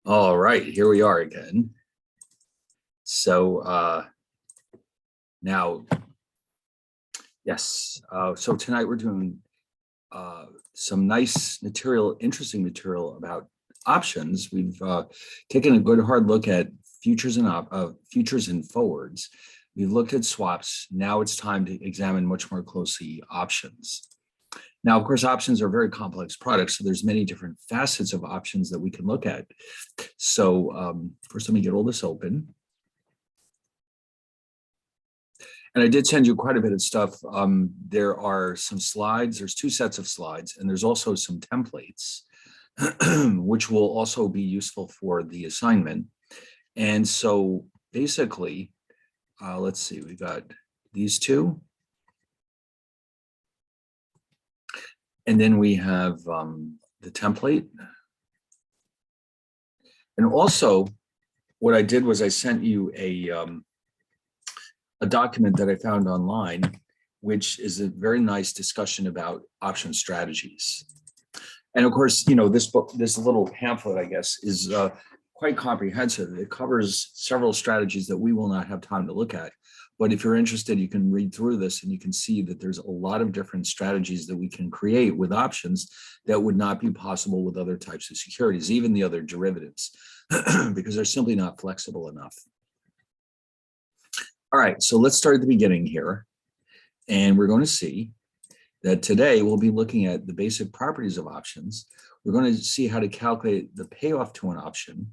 All right, here we are again. So now, yes, so tonight we're doing some nice material, interesting material about options. We've taken a good hard look at futures and forwards. We've looked at swaps. Now it's time to examine much more closely options. Now, of course, options are very complex products, so there's many different facets of options that we can look at. So first, let me get all this open. And I did send you quite a bit of stuff. There are some slides, there's two sets of slides, and there's also some templates, which will also be useful for the assignment. And so basically, let's see, we got these two. And then we have the template. And also, what I did was I sent you a document that I found online, which is a very nice discussion about option strategies. And of course, you know, this book, this little pamphlet, I guess, is quite comprehensive. It covers several strategies that we will not have time to look at. But if you're interested, you can read through this and you can see that there's a lot of different strategies that we can create with options that would not be possible with other types of securities, even the other derivatives, because they're simply not flexible enough. All right, so let's start at the beginning here. And we're going to see that today we'll be looking at the basic properties of options. We're going to see how to calculate the payoff to an option.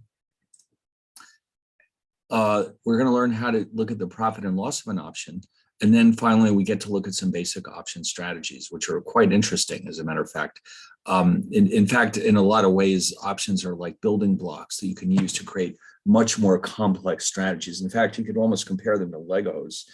We're going to learn how to look at the profit and loss of an option. And then finally, we get to look at some basic option strategies, which are quite interesting, as a matter of fact. In fact, in a lot of ways, options are like building blocks that you can use to create much more complex strategies. In fact, you could almost compare them to Legos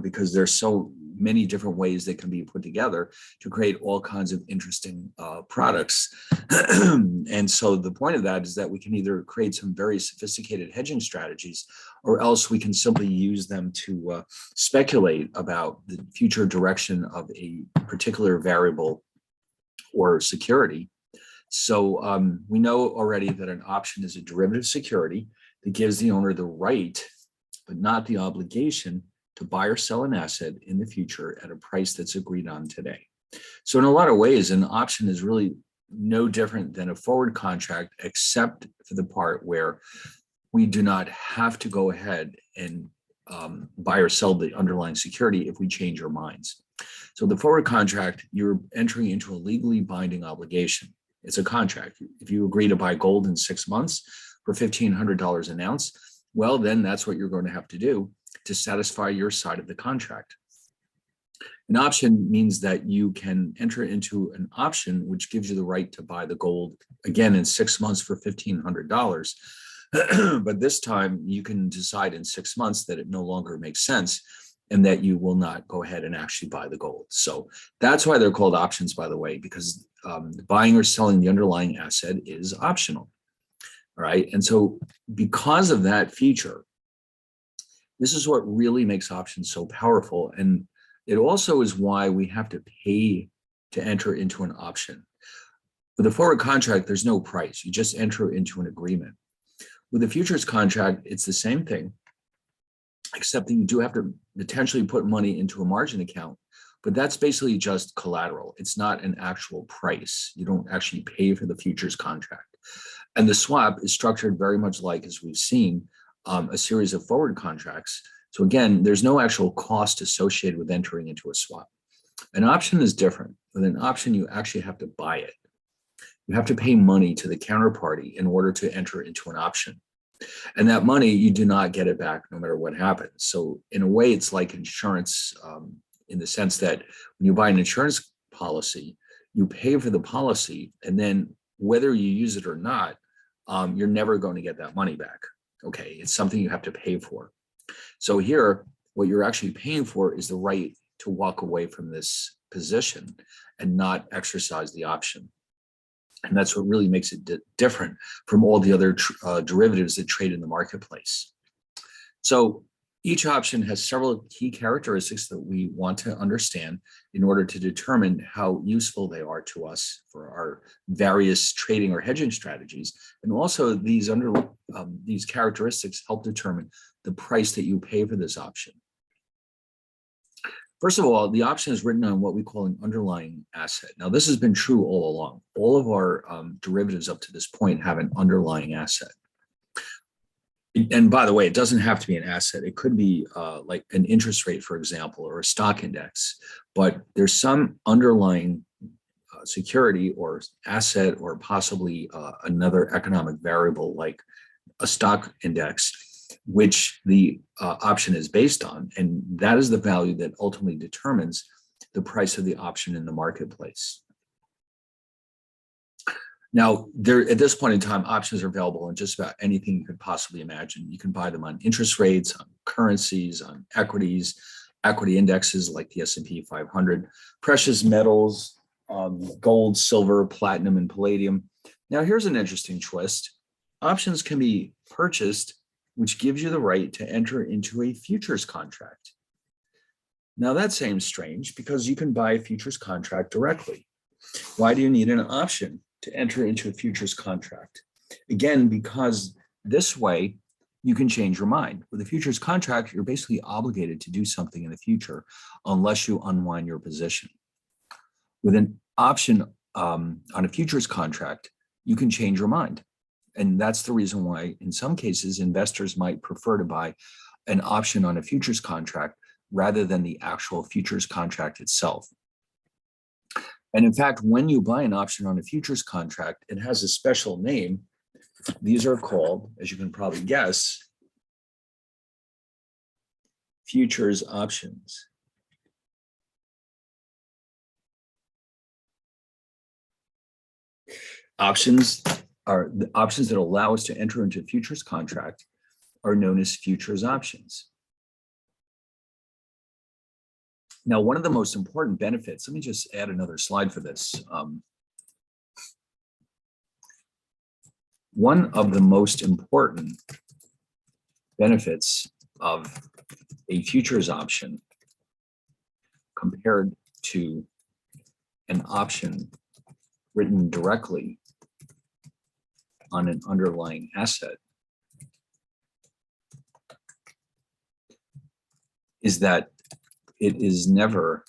because there's so many different ways they can be put together to create all kinds of interesting products. And so the point of that is that we can either create some very sophisticated hedging strategies, or else we can simply use them to speculate about the future direction of a particular variable or security. So we know already that an option is a derivative security that gives the owner the right, but not the obligation, to buy or sell an asset in the future at a price that's agreed on today. So in a lot of ways, an option is really no different than a forward contract, except for the part where we do not have to go ahead and buy or sell the underlying security if we change our minds. So the forward contract, you're entering into a legally binding obligation. It's a contract. If you agree to buy gold in 6 months for $1,500 an ounce, well, then that's what you're going to have to do to satisfy your side of the contract. An option means that you can enter into an option which gives you the right to buy the gold again in 6 months for $1,500. But this time you can decide in 6 months that it no longer makes sense and that you will not go ahead and actually buy the gold. So that's why they're called options, by the way, because buying or selling the underlying asset is optional. All right. And so because of that feature, this is what really makes options so powerful. And it also is why we have to pay to enter into an option. With a forward contract, there's no price. You just enter into an agreement. With a futures contract, it's the same thing, except that you do have to potentially put money into a margin account, but that's basically just collateral. It's not an actual price. You don't actually pay for the futures contract. And the swap is structured very much like, as we've seen, a series of forward contracts. So again, there's no actual cost associated with entering into a swap. An option is different. With an option, you actually have to buy it. You have to pay money to the counterparty in order to enter into an option. And that money, you do not get it back no matter what happens. So in a way, it's like insurance in the sense that when you buy an insurance policy, you pay for the policy, and then whether you use it or not, you're never going to get that money back. Okay, it's something you have to pay for. So here, what you're actually paying for is the right to walk away from this position and not exercise the option. And that's what really makes it different from all the other derivatives that trade in the marketplace. So Each option has several key characteristics that we want to understand in order to determine how useful they are to us for our various trading or hedging strategies. And also these characteristics help determine the price that you pay for this option. First of all, the option is written on what we call an underlying asset. Now, this has been true all along. All of our derivatives up to this point have an underlying asset. And by the way, it doesn't have to be an asset. It could be like an interest rate, for example, or a stock index. But there's some underlying security or asset or possibly another economic variable like a stock index, which the option is based on. And that is the value that ultimately determines the price of the option in the marketplace. Now, at this point in time, options are available on just about anything you could possibly imagine. You can buy them on interest rates, on currencies, on equities, equity indexes like the S&P 500, precious metals, gold, silver, platinum, and palladium. Now, here's an interesting twist. Options can be purchased, which gives you the right to enter into a futures contract. Now, that seems strange because you can buy a futures contract directly. Why do you need an option to enter into a futures contract? Again, because this way you can change your mind. With a futures contract, you're basically obligated to do something in the future unless you unwind your position. With an option on a futures contract, you can change your mind. And that's the reason why, in some cases, investors might prefer to buy an option on a futures contract rather than the actual futures contract itself. And in fact, when you buy an option on a futures contract, it has a special name. These are called, as you can probably guess, futures options. Options are the options that allow us to enter into a futures contract are known as futures options. Now, one of the most important benefits, let me just add another slide for this. One of the most important benefits of a futures option compared to an option written directly on an underlying asset is that it is never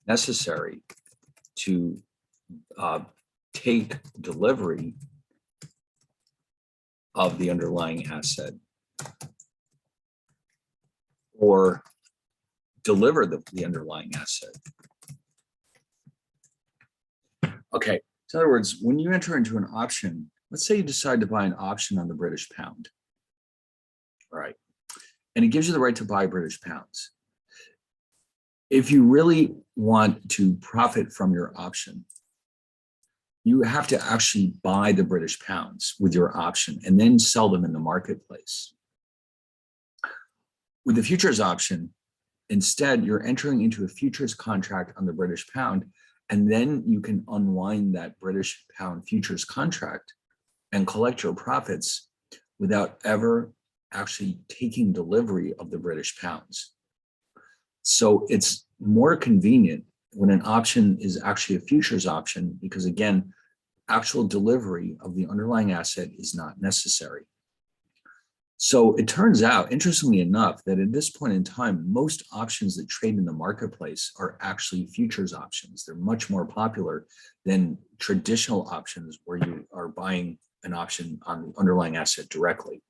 necessary to take delivery of the underlying asset or deliver the underlying asset. Okay, so in other words, when you enter into an option, let's say you decide to buy an option on the British pound, all right, and it gives you the right to buy British pounds. If you really want to profit from your option, you have to actually buy the British pounds with your option and then sell them in the marketplace. With the futures option, instead, you're entering into a futures contract on the British pound, and then you can unwind that British pound futures contract and collect your profits without ever actually taking delivery of the British pounds. So it's more convenient when an option is actually a futures option because, again, actual delivery of the underlying asset is not necessary. So it turns out, interestingly enough, that at this point in time, most options that trade in the marketplace are actually futures options. They're much more popular than traditional options where you are buying an option on the underlying asset directly.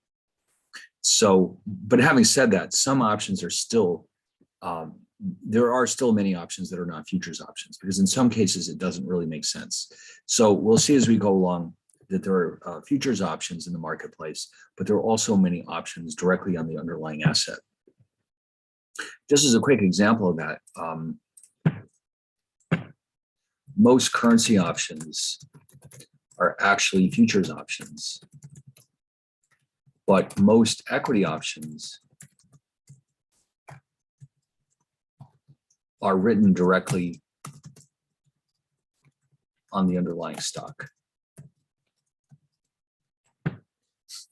So, but having said that, some options are still, there are still many options that are not futures options because in some cases it doesn't really make sense. So we'll see as we go along that there are futures options in the marketplace, but there are also many options directly on the underlying asset. Just as a quick example of that, most currency options are actually futures options, but most equity options are written directly on the underlying stock.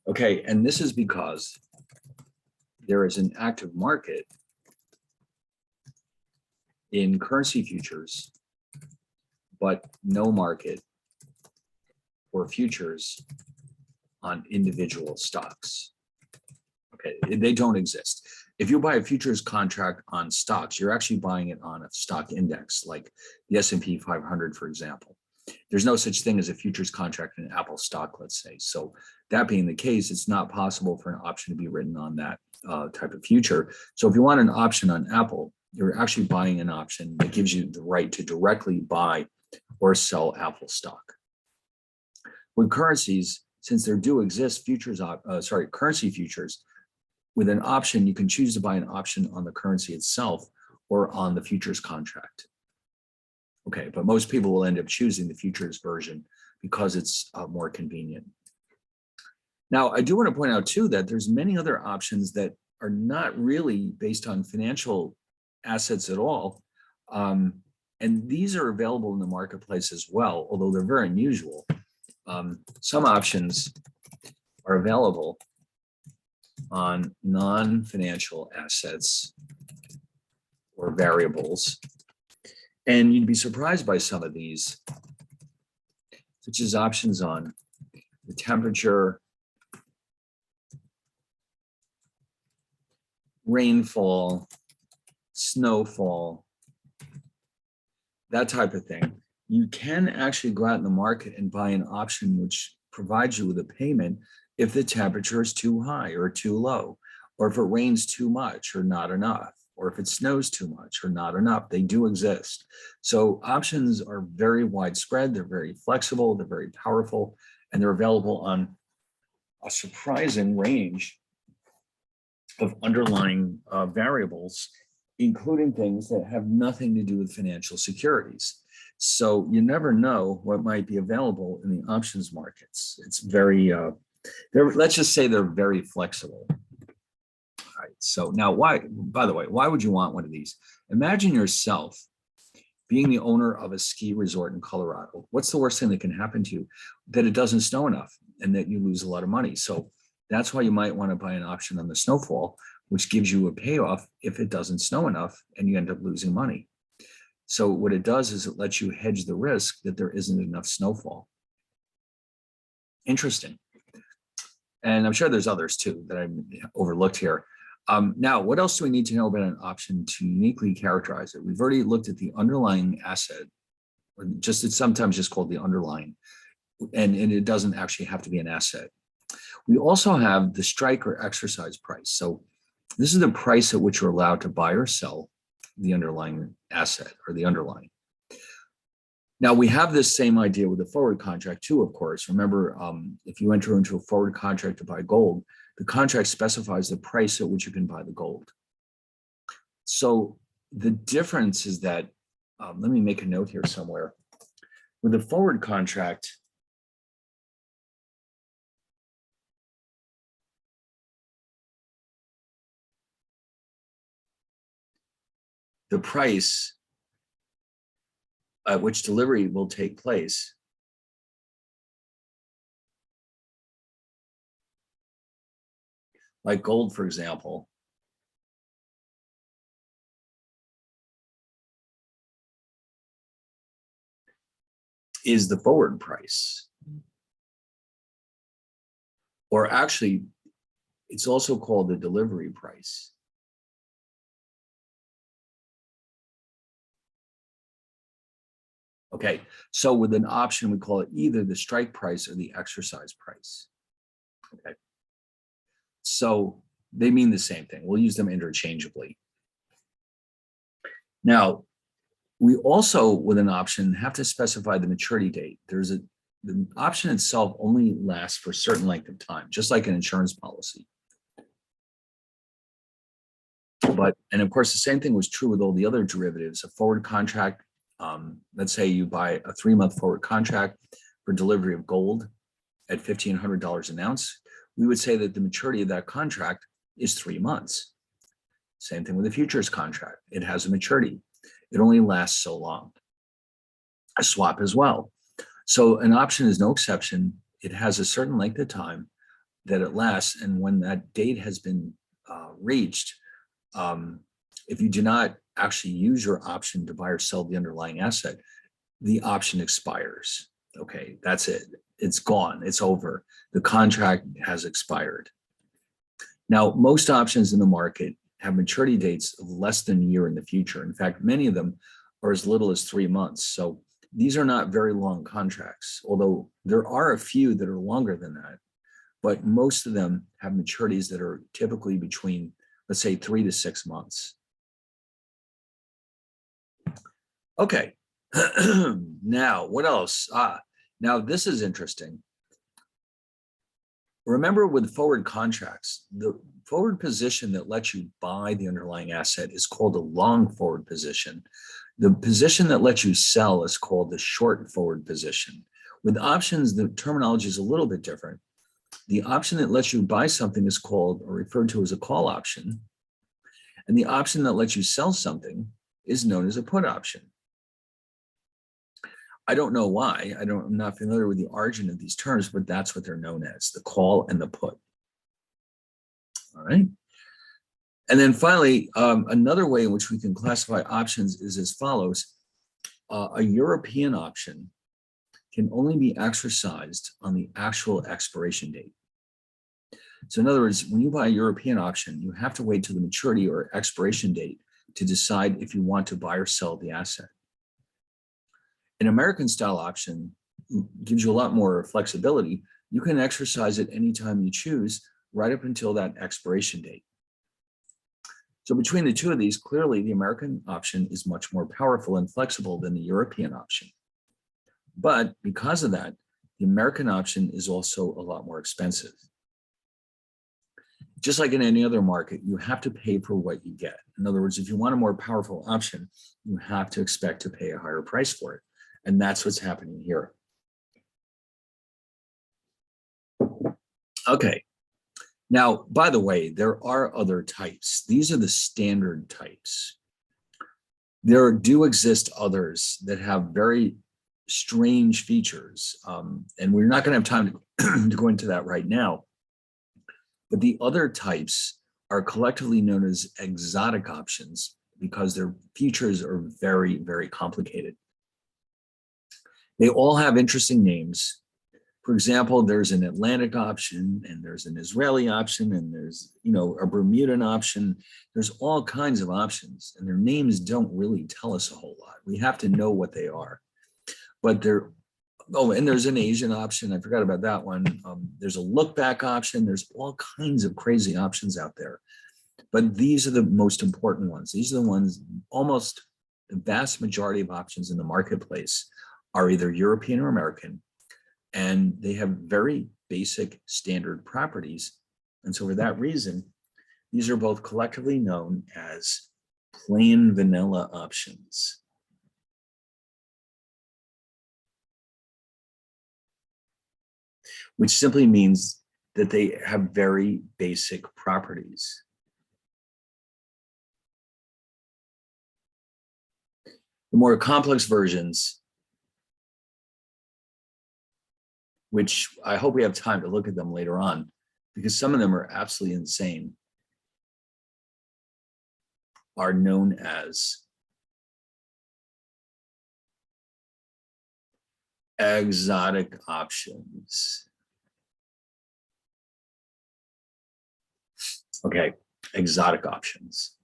Okay, and this is because there is an active market in currency futures, but no market for futures on individual stocks. Okay, they don't exist. If you buy a futures contract on stocks, you're actually buying it on a stock index, like the S&P 500, for example. There's no such thing as a futures contract in Apple stock, let's say. So that being the case, it's not possible for an option to be written on that type of future. So if you want an option on Apple, you're actually buying an option that gives you the right to directly buy or sell Apple stock. With currencies, since there do exist currency futures, with an option, you can choose to buy an option on the currency itself or on the futures contract. Okay, but most people will end up choosing the futures version because it's more convenient. Now, I do want to point out too that there's many other options that are not really based on financial assets at all. And these are available in the marketplace as well, although they're very unusual. Some options are available on non-financial assets or variables. And you'd be surprised by some of these, such as options on the temperature, rainfall, snowfall, that type of thing. You can actually go out in the market and buy an option which provides you with a payment if the temperature is too high or too low, or if it rains too much or not enough, or if it snows too much or not enough. They do exist. So options are very widespread, they're very flexible, they're very powerful, and they're available on a surprising range of underlying variables, including things that have nothing to do with financial securities. So you never know what might be available in the options markets. It's very, let's just say they're very flexible. All right, so now by the way, why would you want one of these? Imagine yourself being the owner of a ski resort in Colorado. What's the worst thing that can happen to you? That it doesn't snow enough and that you lose a lot of money. So that's why you might want to buy an option on the snowfall, which gives you a payoff if it doesn't snow enough and you end up losing money. So what it does is it lets you hedge the risk that there isn't enough snowfall. Interesting. And I'm sure there's others too that I overlooked here. Now, what else do we need to know about an option to uniquely characterize it? We've already looked at the underlying asset, or it's sometimes just called the underlying, and it doesn't actually have to be an asset. We also have the strike or exercise price. So this is the price at which you're allowed to buy or sell the underlying asset or the underlying. Now we have this same idea with the forward contract too, of course. Remember, if you enter into a forward contract to buy gold, the contract specifies the price at which you can buy the gold. So the difference is that, let me make a note here somewhere. With a forward contract, the price at which delivery will take place like gold, for example, is the forward price. Or actually, it's also called the delivery price. Okay, so with an option, we call it either the strike price or the exercise price. Okay, so they mean the same thing. We'll use them interchangeably. Now, we also, with an option, have to specify the maturity date. The option itself only lasts for a certain length of time, just like an insurance policy. And of course, the same thing was true with all the other derivatives. A forward contract, let's say you buy a 3-month forward contract for delivery of gold at $1,500 an ounce. We would say that the maturity of that contract is 3 months. Same thing with a futures contract. It has a maturity. It only lasts so long. A swap as well. So an option is no exception. It has a certain length of time that it lasts. And when that date has been reached, if you do not actually use your option to buy or sell the underlying asset, the option expires. Okay, that's it. It's gone. It's over. The contract has expired. Now, most options in the market have maturity dates of less than a year in the future. In fact, many of them are as little as 3 months. So these are not very long contracts, although there are a few that are longer than that. But most of them have maturities that are typically between, let's say, 3 to 6 months. Okay, now what else? Now this is interesting. Remember, with forward contracts, the forward position that lets you buy the underlying asset is called a long forward position. The position that lets you sell is called the short forward position. With options, the terminology is a little bit different. The option that lets you buy something is called or referred to as a call option. And the option that lets you sell something is known as a put option. I don't know why. I'm not familiar with the origin of these terms, but that's what they're known as, the call and the put. All right. And then finally, another way in which we can classify options is as follows. A European option can only be exercised on the actual expiration date. So in other words, when you buy a European option, you have to wait till the maturity or expiration date to decide if you want to buy or sell the asset. An American style option gives you a lot more flexibility. You can exercise it anytime you choose, right up until that expiration date. So between the two of these, clearly the American option is much more powerful and flexible than the European option. But because of that, the American option is also a lot more expensive. Just like in any other market, you have to pay for what you get. In other words, if you want a more powerful option, you have to expect to pay a higher price for it. And that's what's happening here. Okay. Now, by the way, there are other types. These are the standard types. There do exist others that have very strange features. And we're not going to have time to go into that right now. But the other types are collectively known as exotic options because their features are very, very complicated. They all have interesting names. For example, there's an Atlantic option, and there's an Israeli option, and there's, a Bermudan option. There's all kinds of options, and their names don't really tell us a whole lot. We have to know what they are. But and there's an Asian option. I forgot about that one. There's a look back option. There's all kinds of crazy options out there. But these are the most important ones. These are the ones, almost the vast majority of options in the marketplace are either European or American, and they have very basic standard properties. And so for that reason, these are both collectively known as plain vanilla options. Which simply means that they have very basic properties. The more complex versions, which I hope we have time to look at them later on, because some of them are absolutely insane, are known as exotic options. Okay, exotic options.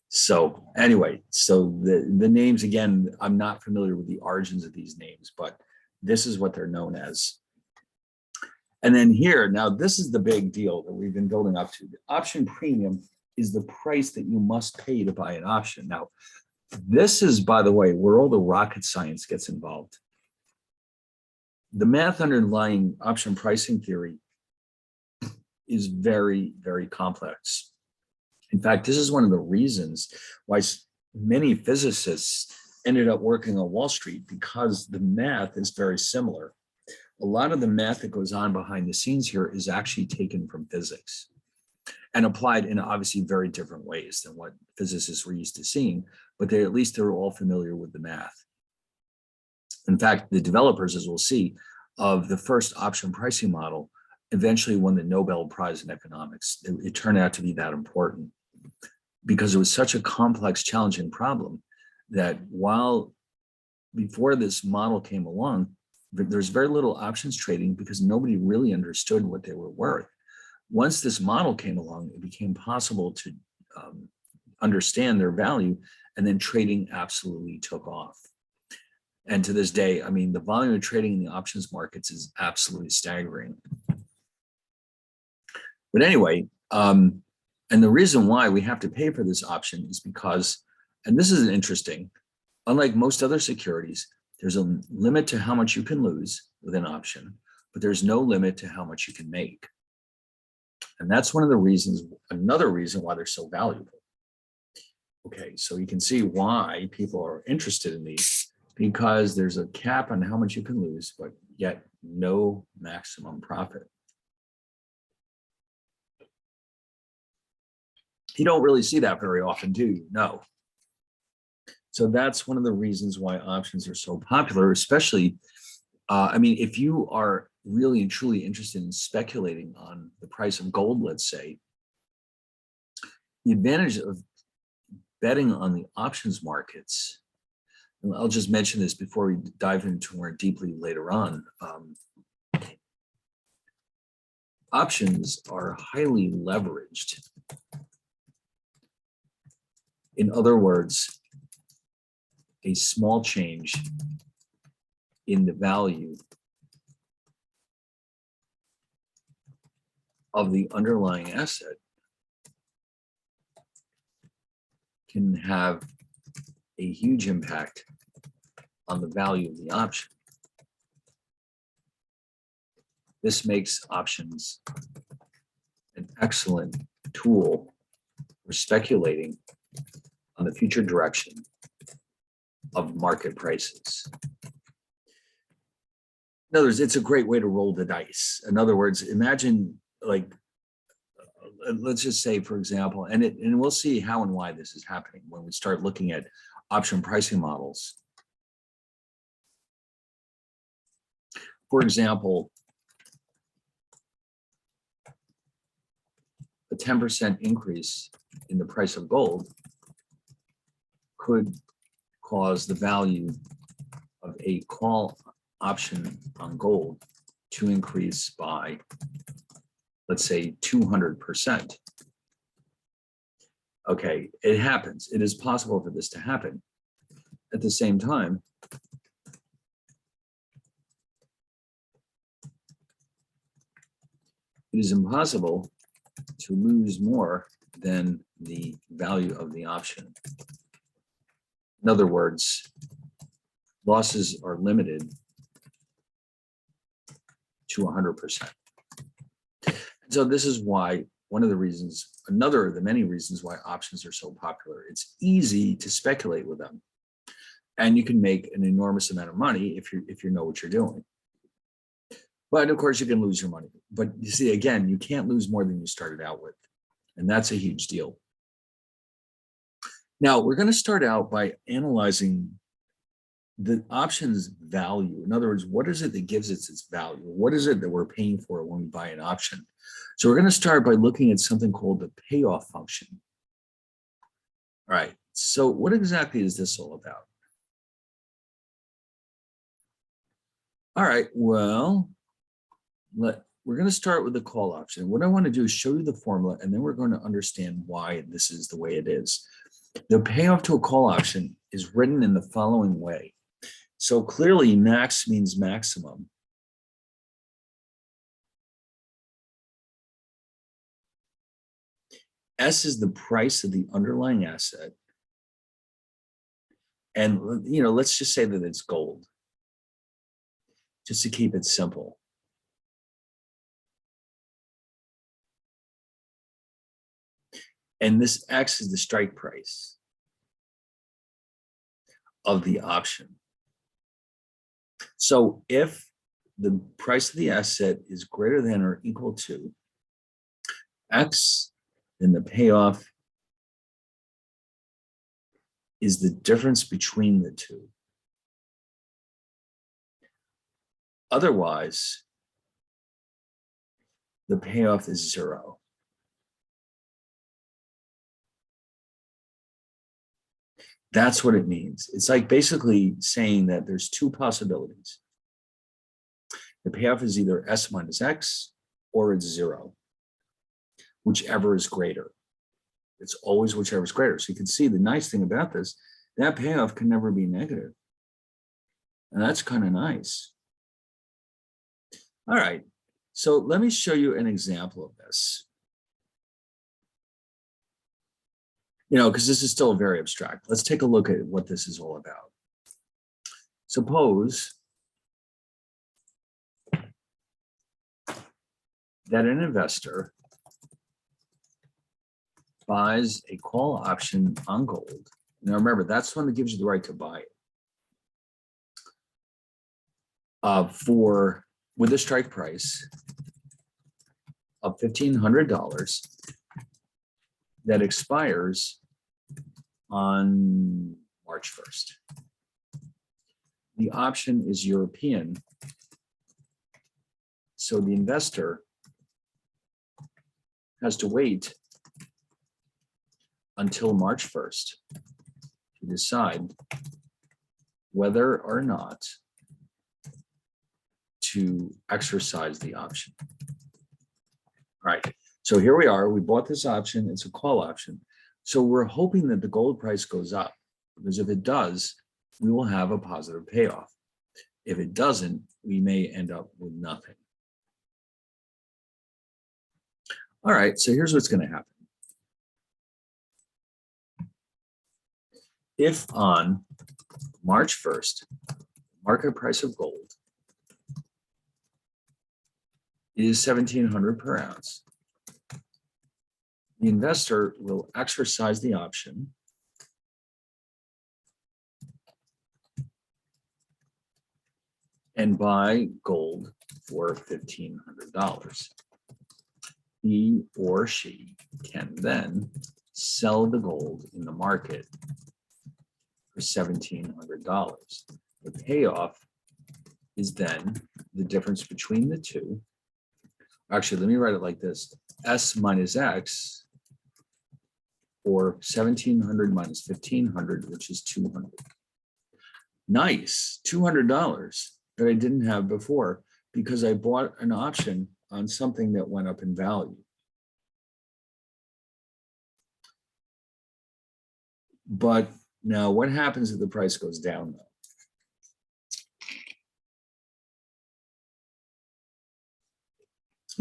So anyway, so the names, again, I'm not familiar with the origins of these names, but this is what they're known as. And then here, now this is the big deal that we've been building up to. The option premium is the price that you must pay to buy an option. Now, this is, by the way, where all the rocket science gets involved. The math underlying option pricing theory is very, very complex. In fact, this is one of the reasons why many physicists ended up working on Wall Street, because the math is very similar. A lot of the math that goes on behind the scenes here is actually taken from physics and applied in obviously very different ways than what physicists were used to seeing, but they're all familiar with the math. In fact, the developers, as we'll see, of the first option pricing model eventually won the Nobel Prize in economics. It turned out to be that important because it was such a complex, challenging problem that while before this model came along, there's very little options trading because nobody really understood what they were worth. Once this model came along, it became possible to understand their value, and then trading absolutely took off. And to this day, I mean, the volume of trading in the options markets is absolutely staggering. But anyway, and the reason why we have to pay for this option is because, and this is interesting, unlike most other securities, there's a limit to how much you can lose with an option, but there's no limit to how much you can make. And that's one of the reasons, another reason why they're so valuable. Okay, so you can see why people are interested in these, because there's a cap on how much you can lose, but yet no maximum profit. You don't really see that very often, do you? No. So that's one of the reasons why options are so popular, especially, I mean, if you are really and truly interested in speculating on the price of gold, let's say, the advantage of betting on the options markets, and I'll just mention this before we dive into more deeply later on, options are highly leveraged. In other words, a small change in the value of the underlying asset can have a huge impact on the value of the option. This makes options an excellent tool for speculating on the future direction of market prices. In other words, it's a great way to roll the dice. In other words, imagine, like, let's just say, for example, and we'll see how and why this is happening when we start looking at option pricing models. For example, a 10% increase in the price of gold could cause the value of a call option on gold to increase by, let's say, 200%. Okay, it happens. It is possible for this to happen. At the same time, it is impossible to lose more than the value of the option. In other words, losses are limited to 100%. So this is why one of the reasons, another of the many reasons why options are so popular. It's easy to speculate with them, and you can make an enormous amount of money if you know what you're doing. But of course, you can lose your money. But you see, again, you can't lose more than you started out with, and that's a huge deal. Now, we're going to start out by analyzing the option's value. In other words, what is it that gives it its value? What is it that we're paying for when we buy an option? So we're going to start by looking at something called the payoff function. All right, so what exactly is this all about? All right, well, we're going to start with the call option. What I want to do is show you the formula, and then we're going to understand why this is the way it is. The payoff to a call option is written in the following way. So clearly, max means maximum. S is the price of the underlying asset. And, let's just say that it's gold, just to keep it simple. And this X is the strike price of the option. So if the price of the asset is greater than or equal to X, then the payoff is the difference between the two. Otherwise, the payoff is zero. That's what it means. It's like basically saying that there's two possibilities. The payoff is either S minus X or it's zero, whichever is greater. It's always whichever is greater. So you can see the nice thing about this, that payoff can never be negative. And that's kind of nice. All right, so let me show you an example of this. Because this is still very abstract. Let's take a look at what this is all about. Suppose that an investor buys a call option on gold. Now remember, that's the one that gives you the right to buy it. With a strike price of $1,500 that expires on March 1st. The option is European. So the investor has to wait until March 1st to decide whether or not to exercise the option. All right, so here we are. We bought this option. It's a call option. So we're hoping that the gold price goes up, because if it does, we will have a positive payoff. If it doesn't, we may end up with nothing. All right, so here's what's going to happen. If on March 1st, market price of gold is 1,700 per ounce, the investor will exercise the option and buy gold for $1,500. He or she can then sell the gold in the market for $1,700. The payoff is then the difference between the two. Actually, let me write it like this: S minus X, or 1,700 minus 1,500, which is 200. Nice, $200 that I didn't have before because I bought an option on something that went up in value. But now what happens if the price goes down though?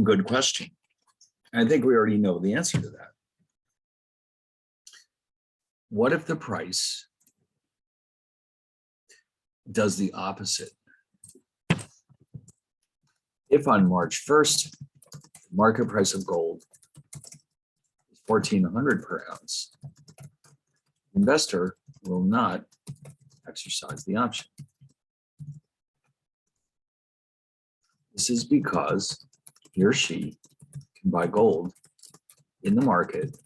Good question. I think we already know the answer to that. What if the price does the opposite? If on March 1st, the market price of gold is 1,400 per ounce, the investor will not exercise the option. This is because he or she can buy gold in the market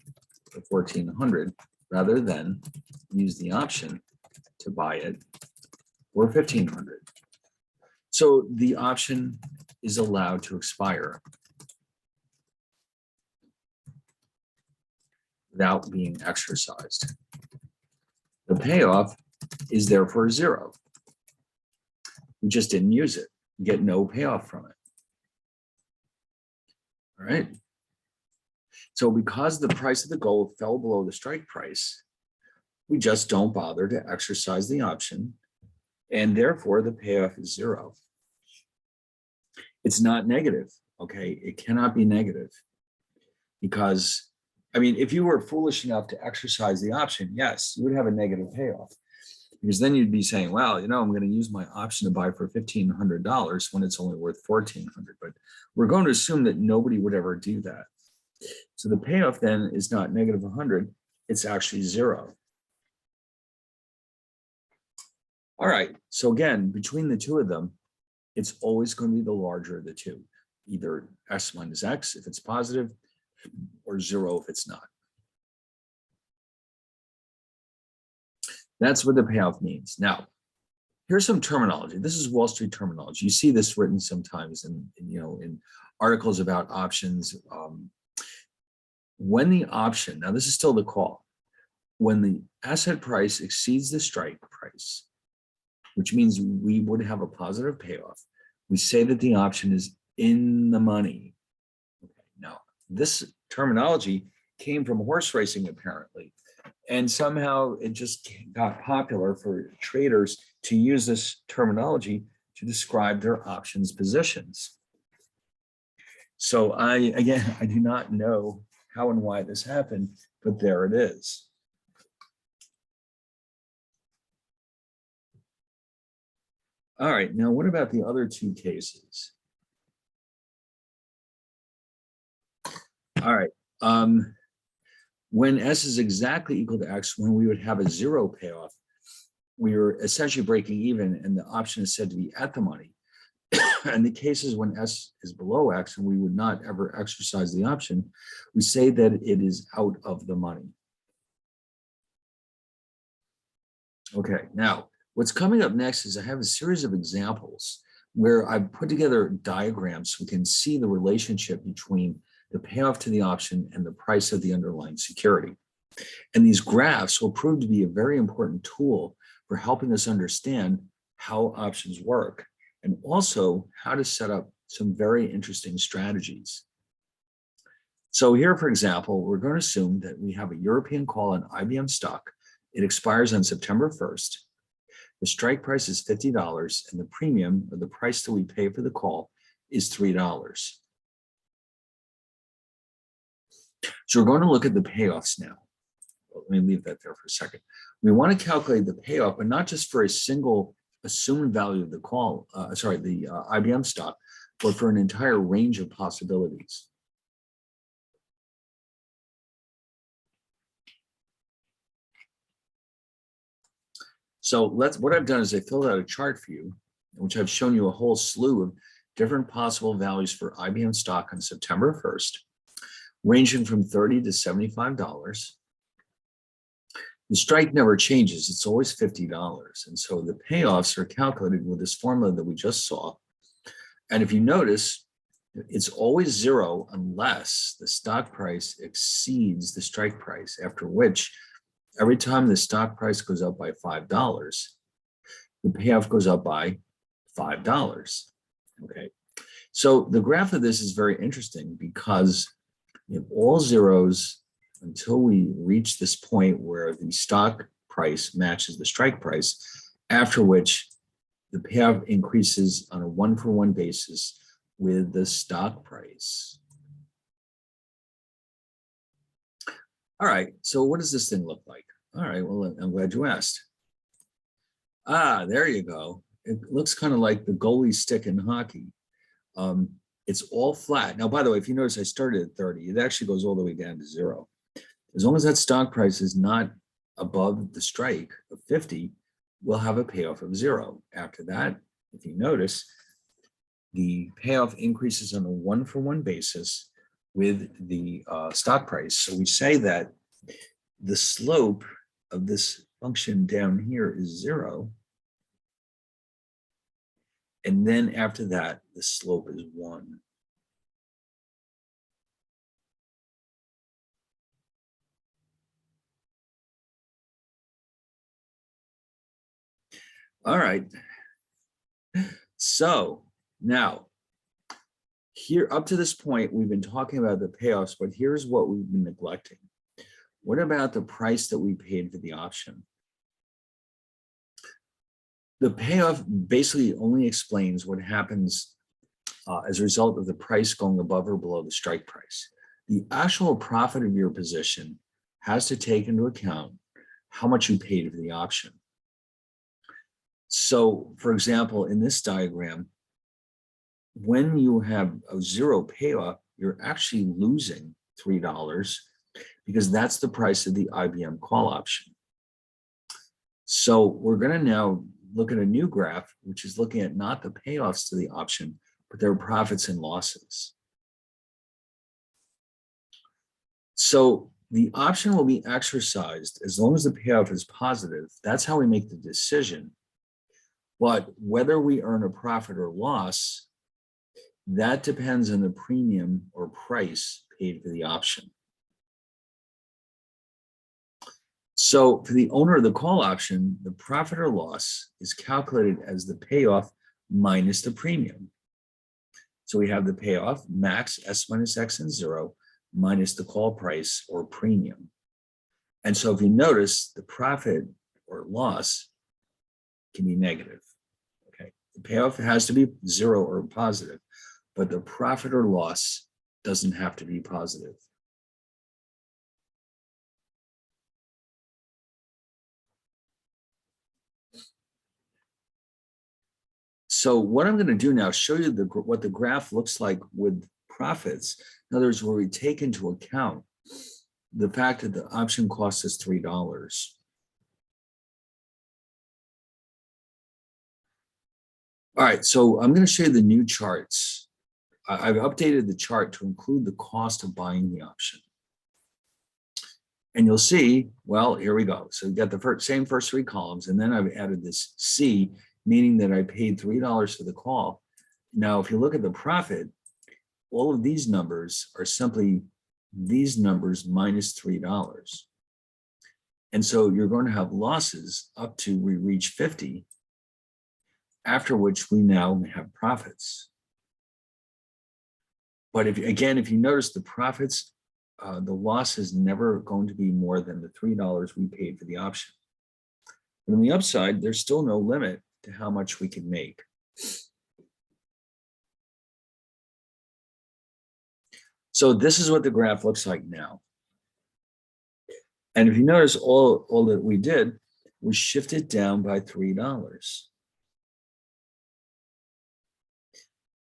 for 1,400 rather than use the option to buy it for 1,500. So the option is allowed to expire without being exercised. The payoff is therefore zero. We just didn't use it. You get no payoff from it. All right. So because the price of the gold fell below the strike price, we just don't bother to exercise the option, and therefore the payoff is zero. It's not negative, okay? It cannot be negative because, I mean, if you were foolish enough to exercise the option, yes, you would have a negative payoff, because then you'd be saying, well, I'm going to use my option to buy for $1,500 when it's only worth $1,400. But we're going to assume that nobody would ever do that. So the payoff then is not negative 100, it's actually zero. All right, so again, between the two of them, it's always going to be the larger of the two, either S minus X if it's positive, or zero if it's not. That's what the payoff means. Now, here's some terminology. This is Wall Street terminology. You see this written sometimes in articles about options. When the option, now this is still the call, when the asset price exceeds the strike price, which means we would have a positive payoff, we say that the option is in the money. Okay. Now, this terminology came from horse racing, apparently, and somehow it just got popular for traders to use this terminology to describe their options positions. So I do not know how and why this happened, but there it is. All right, now what about the other two cases? All right, when S is exactly equal to X, when we would have a zero payoff, we were essentially breaking even and the option is said to be at the money. And the cases when S is below X and we would not ever exercise the option, we say that it is out of the money. Okay, now what's coming up next is I have a series of examples where I've put together diagrams so we can see the relationship between the payoff to the option and the price of the underlying security. And these graphs will prove to be a very important tool for helping us understand how options work and also how to set up some very interesting strategies. So here, for example, we're going to assume that we have a European call on IBM stock. It expires on September 1st. The strike price is $50 and the premium, or the price that we pay for the call, is $3. So we're going to look at the payoffs now. Let me leave that there for a second. We want to calculate the payoff, but not just for a single assumed value of the call, the IBM stock, but for an entire range of possibilities. So what I've done is I filled out a chart for you, which I've shown you a whole slew of different possible values for IBM stock on September 1st, ranging from $30 to $75. The strike never changes, it's always $50. And so the payoffs are calculated with this formula that we just saw. And if you notice, it's always zero unless the stock price exceeds the strike price, after which every time the stock price goes up by $5, the payoff goes up by $5. Okay, so the graph of this is very interesting because you have all zeros until we reach this point where the stock price matches the strike price, after which the payoff increases on a one-for-one basis with the stock price. All right, so what does this thing look like? All right, well, I'm glad you asked. Ah, there you go. It looks kind of like the goalie stick in hockey. It's all flat. Now, by the way, if you notice, I started at 30. It actually goes all the way down to 0. As long as that stock price is not above the strike of 50, we'll have a payoff of 0. After that, if you notice, the payoff increases on a one-for-one basis with the stock price. So we say that the slope of this function down here is 0. And then after that, the slope is 1. All right. So now, here up to this point, we've been talking about the payoffs, but here's what we've been neglecting. What about the price that we paid for the option? The payoff basically only explains what happens as a result of the price going above or below the strike price. The actual profit of your position has to take into account how much you paid for the option. So, for example, in this diagram, when you have a 0 payoff, you're actually losing $3 because that's the price of the IBM call option. So we're going to now look at a new graph, which is looking at not the payoffs to the option, but their profits and losses. So the option will be exercised as long as the payoff is positive. That's how we make the decision. But whether we earn a profit or loss That depends on the premium or price paid for the option. So for the owner of the call option, the profit or loss is calculated as the payoff minus the premium. So we have the payoff, max S minus X and 0, minus the call price or premium. And so if you notice, the profit or loss can be negative. Okay, the payoff has to be 0 or positive, but the profit or loss doesn't have to be positive. So what I'm going to do now is show you what the graph looks like with profits. In other words, where we take into account the fact that the option costs us $3. All right, so I'm going to show you the new charts. I've updated the chart to include the cost of buying the option. And you'll see, well, here we go. So we got the same first 3 columns, and then I've added this C, meaning that I paid $3 for the call. Now, if you look at the profit, all of these numbers are simply these numbers minus $3. And so you're going to have losses up to we reach 50, after which we now have profits. But if you notice the profits, the loss is never going to be more than the $3 we paid for the option. But on the upside, there's still no limit to how much we can make. So this is what the graph looks like now. And if you notice, all that we did was shift it down by $3.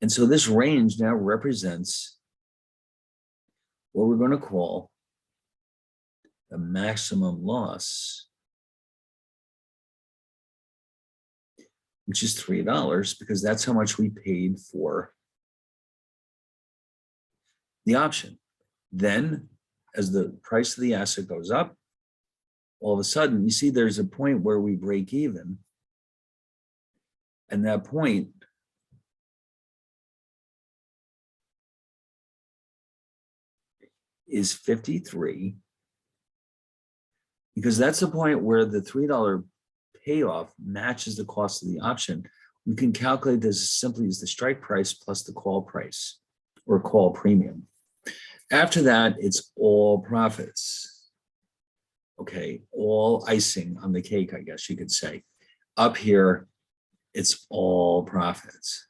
And so this range now represents what we're going to call the maximum loss, which is $3, because that's how much we paid for the option. Then, as the price of the asset goes up, all of a sudden, you see there's a point where we break even. And that point is 53, because that's the point where the $3 payoff matches the cost of the option. We can calculate this as simply as the strike price plus the call price or call premium. After that, it's all profits. Okay, all icing on the cake, I guess you could say. Up here, it's all profits.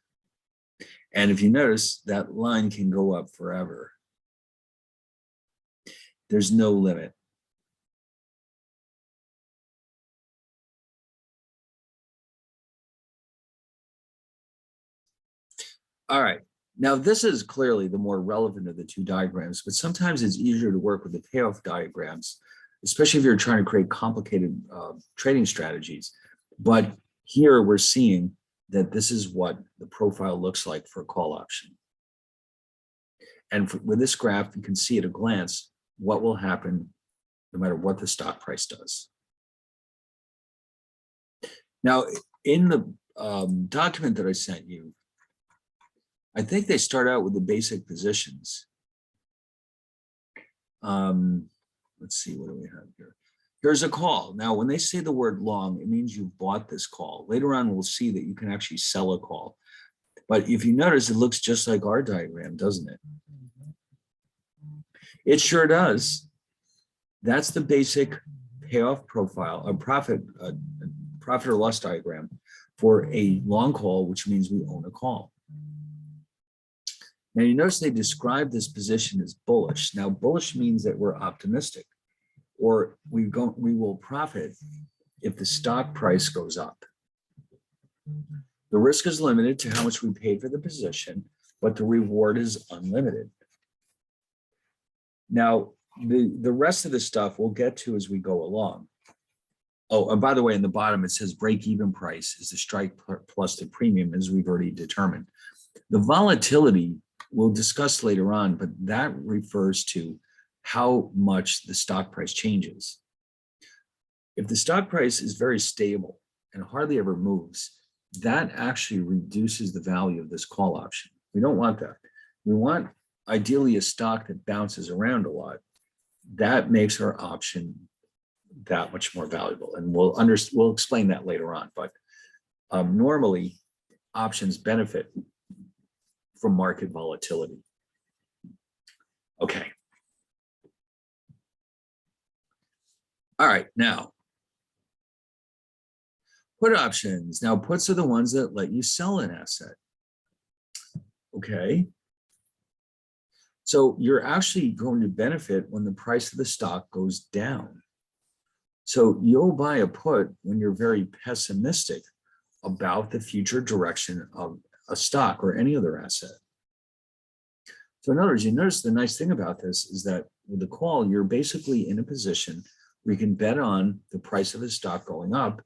And if you notice, that line can go up forever. There's no limit. All right, now this is clearly the more relevant of the 2 diagrams, but sometimes it's easier to work with the payoff diagrams, especially if you're trying to create complicated trading strategies. But here we're seeing that this is what the profile looks like for a call option. And with this graph, you can see at a glance what will happen no matter what the stock price does. Now, in the document that I sent you, I think they start out with the basic positions. Let's see, what do we have here? Here's a call. Now, when they say the word long, it means you've bought this call. Later on, we'll see that you can actually sell a call. But if you notice, it looks just like our diagram, doesn't it? It sure does. That's the basic payoff profile, a profit or loss diagram for a long call, which means we own a call. Now you notice they describe this position as bullish. Now bullish means that we're optimistic, or we will profit if the stock price goes up. The risk is limited to how much we paid for the position, but the reward is unlimited. Now, the rest of the stuff we'll get to as we go along. Oh, and by the way, in the bottom, it says break-even price is the strike plus the premium, as we've already determined. The volatility we'll discuss later on, but that refers to how much the stock price changes. If the stock price is very stable and hardly ever moves, that actually reduces the value of this call option. We don't want that. We want ideally a stock that bounces around a lot. That makes our option that much more valuable. And we'll explain that later on. But normally options benefit from market volatility. Okay. All right, now, put options. Now, puts are the ones that let you sell an asset. Okay. So you're actually going to benefit when the price of the stock goes down. So you'll buy a put when you're very pessimistic about the future direction of a stock or any other asset. So in other words, you notice the nice thing about this is that with the call, you're basically in a position where you can bet on the price of the stock going up.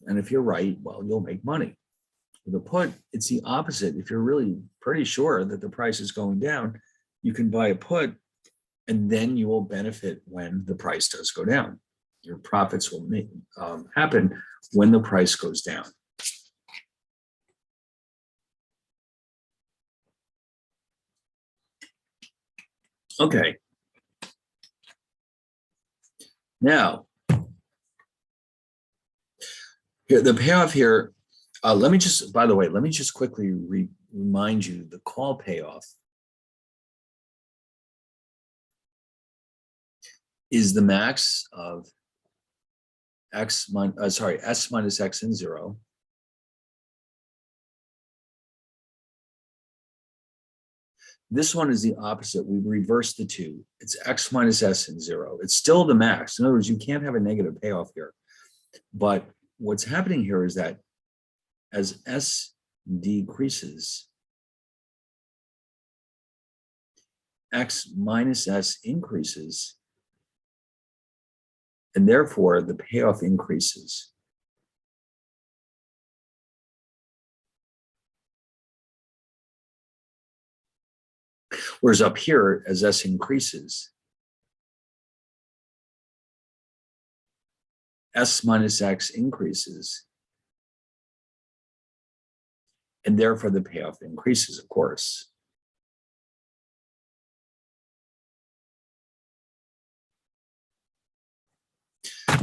And if you're right, well, you'll make money. With a put, it's the opposite. If you're really pretty sure that the price is going down, you can buy a put and then you will benefit when the price does go down. Your profits will happen when the price goes down. Okay. Now, here, the payoff here, let me just, by the way, let me just quickly remind you the call payoff is the max of S minus X and 0. This one is the opposite. We reverse the two. It's X minus S and 0. It's still the max. In other words, you can't have a negative payoff here. But what's happening here is that as S decreases, X minus S increases, and therefore the payoff increases. Whereas up here, as S increases, S minus X increases, and therefore the payoff increases, of course.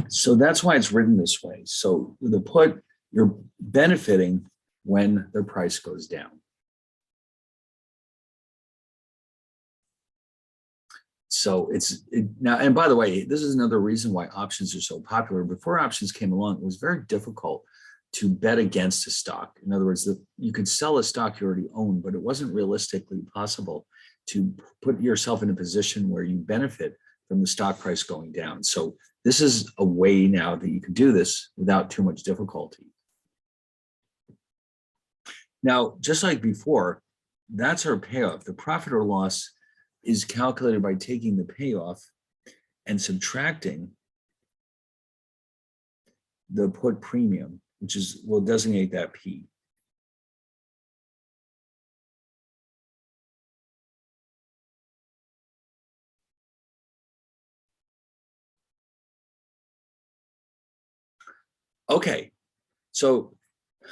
So that's why it's written this way. So with the put, you're benefiting when the price goes down. So now, and by the way, this is another reason why options are so popular. Before options came along, it was very difficult to bet against a stock. In other words, you could sell a stock you already owned, but it wasn't realistically possible to put yourself in a position where you benefit from the stock price going down. So this is a way now that you can do this without too much difficulty. Now, just like before, that's our payoff. The profit or loss is calculated by taking the payoff and subtracting the put premium, which is, we'll designate that P. Okay, so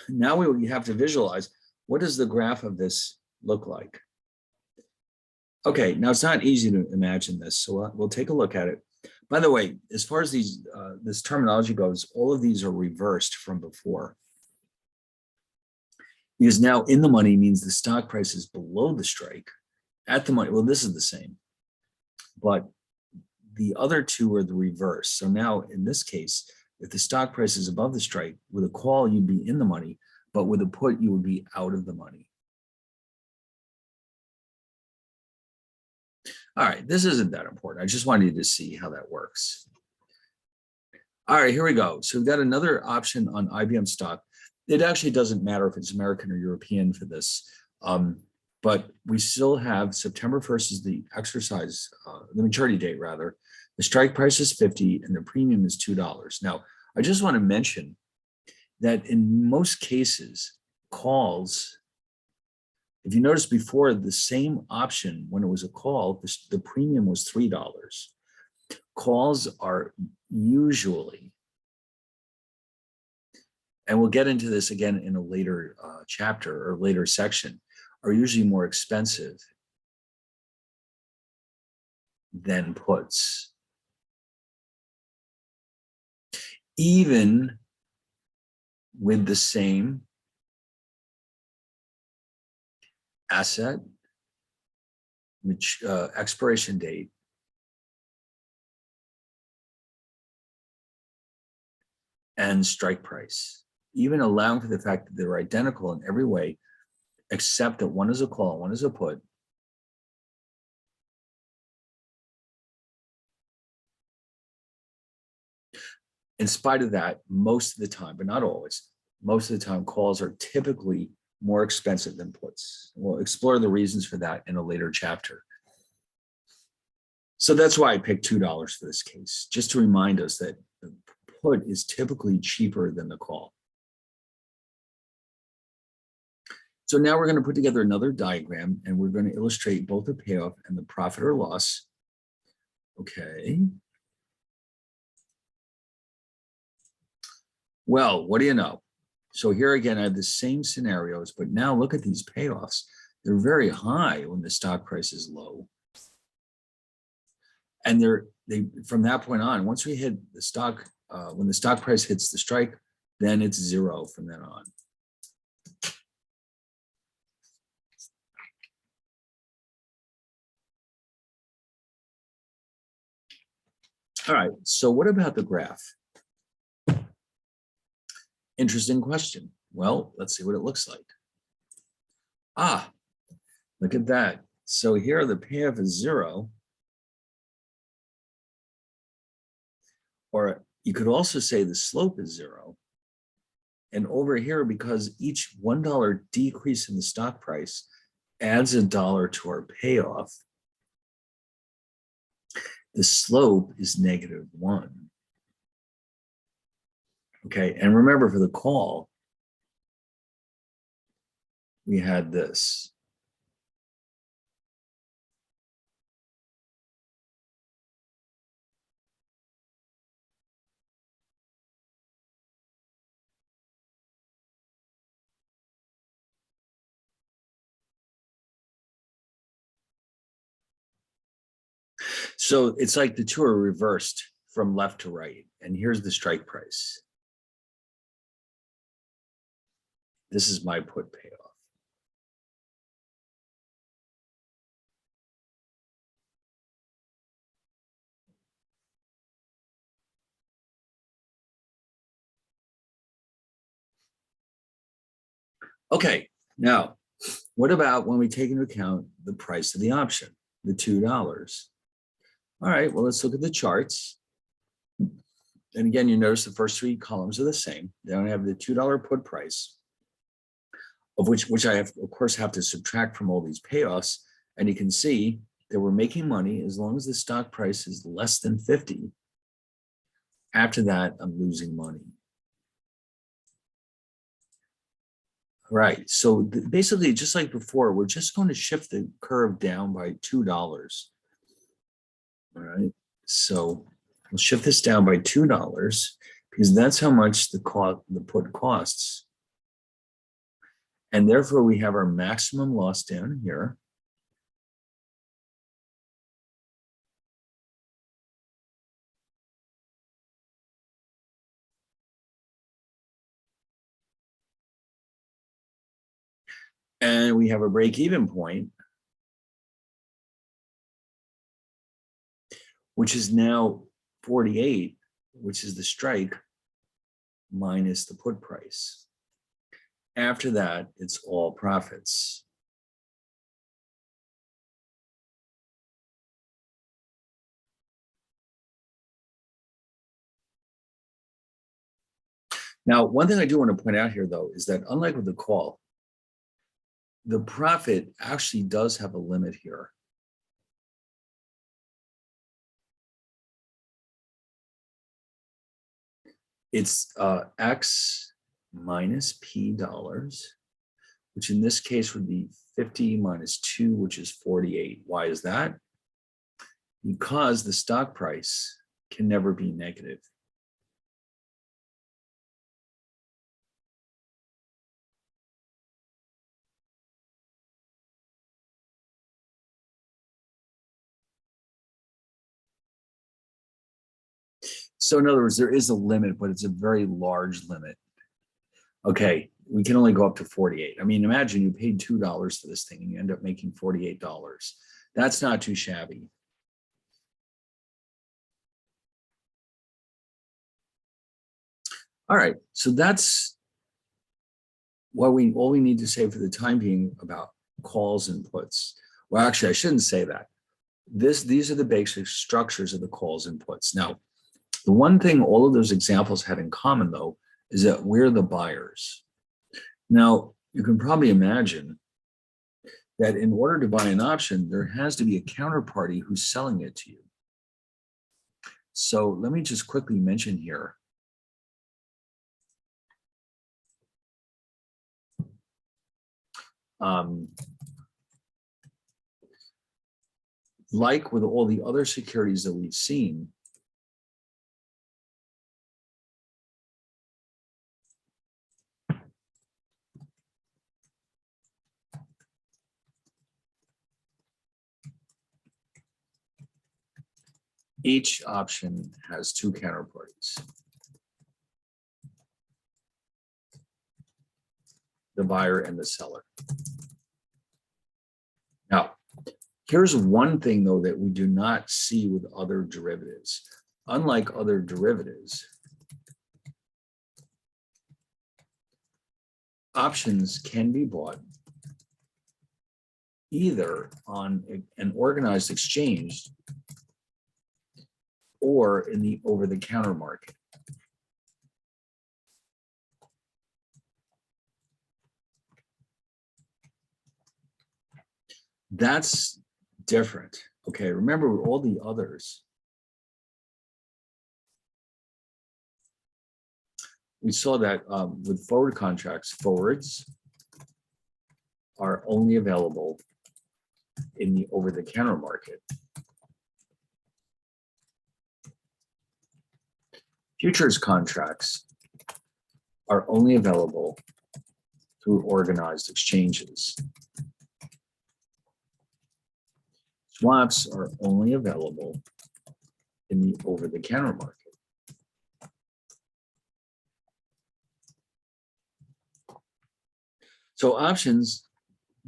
now we have to visualize, what does the graph of this look like? Okay, now it's not easy to imagine this, so we'll take a look at it. By the way, as far as this terminology goes, all of these are reversed from before. Because now in the money means the stock price is below the strike. At the money, well, this is the same, but the other two are the reverse. So now in this case, if the stock price is above the strike, with a call, you'd be in the money, but with a put, you would be out of the money. All right, this isn't that important. I just wanted you to see how that works. All right, here we go. So we've got another option on IBM stock. It actually doesn't matter if it's American or European for this, but we still have September 1st is the exercise, the maturity date rather. The strike price is 50 and the premium is $2. Now, I just want to mention that in most cases, calls, if you notice before, the same option, when it was a call, the premium was $3. Calls are usually, and we'll get into this again in a later chapter or later section, are usually more expensive than puts, even with the same asset, which expiration date, and strike price, even allowing for the fact that they're identical in every way, except that one is a call, one is a put. In spite of that, most of the time, but not always, most of the time, calls are typically more expensive than puts. We'll explore the reasons for that in a later chapter. So that's why I picked $2 for this case, just to remind us that the put is typically cheaper than the call. So now we're going to put together another diagram, and we're going to illustrate both the payoff and the profit or loss. Okay. Well, what do you know? So here again, I have the same scenarios, but now look at these payoffs. They're very high when the stock price is low. And they from that point on, once we hit the stock, when the stock price hits the strike, then it's zero from then on. All right, so what about the graph? Interesting question. Well, let's see what it looks like. Ah, look at that. So here the payoff is zero. Or you could also say the slope is zero. And over here, because each $1 decrease in the stock price adds $1 to our payoff, the slope is -1. Okay, and remember for the call, we had this. So it's like the two are reversed from left to right. And here's the strike price. This is my put payoff. Okay, now, what about when we take into account the price of the option, the $2? All right, well, let's look at the charts. And again, you notice the first three columns are the same. They only have the $2 put price, of which I have, of course, have to subtract from all these payoffs. And you can see that we're making money as long as the stock price is less than 50. After that, I'm losing money. Right. So basically, just like before, we're just going to shift the curve down by $2. All right. So we'll shift this down by $2 because that's how much the put costs. And therefore, we have our maximum loss down here. And we have a break-even point, which is now 48, which is the strike minus the put price. After that, it's all profits. Now, one thing I do want to point out here, though, is that unlike with the call, the profit actually does have a limit here. It's X minus P dollars, which in this case would be 50 minus 2, which is 48. Why is that? Because the stock price can never be negative. So in other words, there is a limit, but it's a very large limit. Okay, we can only go up to 48. I mean, imagine you paid $2 for this thing and you end up making $48. That's not too shabby. All right, so that's what all we need to say for the time being about calls and puts. Well, actually, I shouldn't say that. These are the basic structures of the calls and puts. Now, the one thing all of those examples had in common, though, is that we're the buyers. Now, you can probably imagine that in order to buy an option, there has to be a counterparty who's selling it to you. So let me just quickly mention here. Like with all the other securities that we've seen, each option has two counterparties, the buyer and the seller. Now, here's one thing, though, that we do not see with other derivatives. Unlike other derivatives, options can be bought either on an organized exchange or in the over-the-counter market. That's different. Okay, remember with all the others, we saw that with forward contracts, forwards are only available in the over-the-counter market. Futures contracts are only available through organized exchanges. Swaps are only available in the over-the-counter market. So options,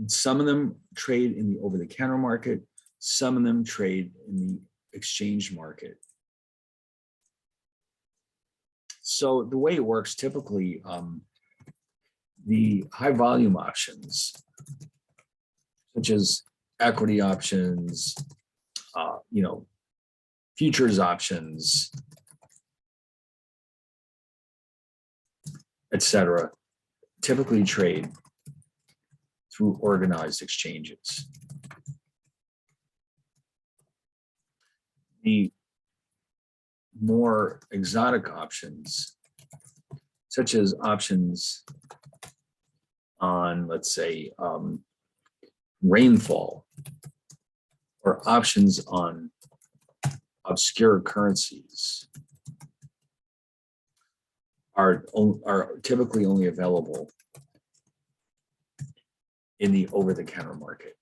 some of them trade in the over-the-counter market, some of them trade in the exchange market. So the way it works typically, the high volume options, such as equity options, futures options, etc., typically trade through organized exchanges. The more exotic options, such as options on, let's say, rainfall, or options on obscure currencies, are typically only available in the over-the-counter market.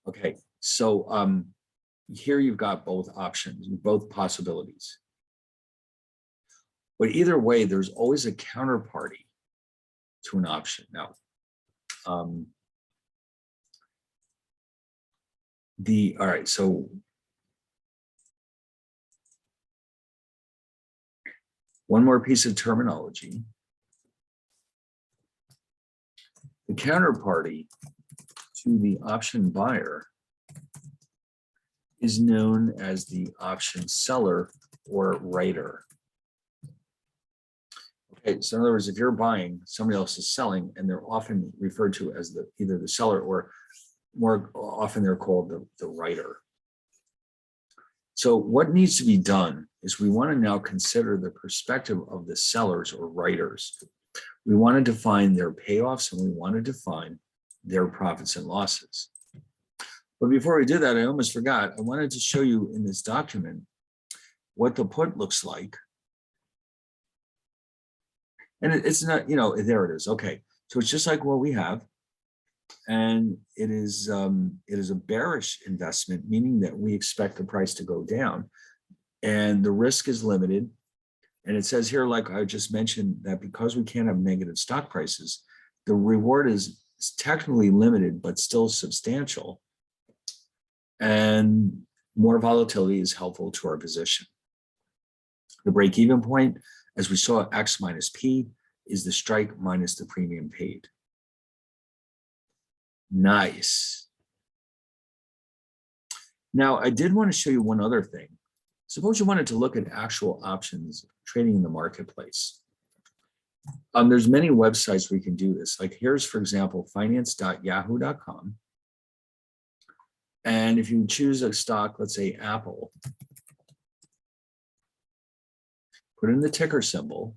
Okay, so here you've got both options, both possibilities. But either way, there's always a counterparty to an option. Now, all right, so one more piece of terminology. The counterparty to the option buyer is known as the option seller or writer. Okay, so in other words, if you're buying, somebody else is selling, and they're often referred to as either the seller, or more often they're called the writer. So what needs to be done is we want to now consider the perspective of the sellers or writers. We want to define their payoffs, and we want to define their profits and losses. But before we do that, I almost forgot. I wanted to show you in this document what the put looks like. And it's not, there it is. Okay, so it's just like what we have. And it is a bearish investment, meaning that we expect the price to go down, and the risk is limited. And it says here, like I just mentioned, that because we can't have negative stock prices, the reward is technically limited, but still substantial. And more volatility is helpful to our position. The break-even point, as we saw, X minus P, is the strike minus the premium paid. Nice. Now, I did want to show you one other thing. Suppose you wanted to look at actual options trading in the marketplace. There's many websites where you can do this. Like here's, for example, finance.yahoo.com. And if you choose a stock, let's say Apple, put in the ticker symbol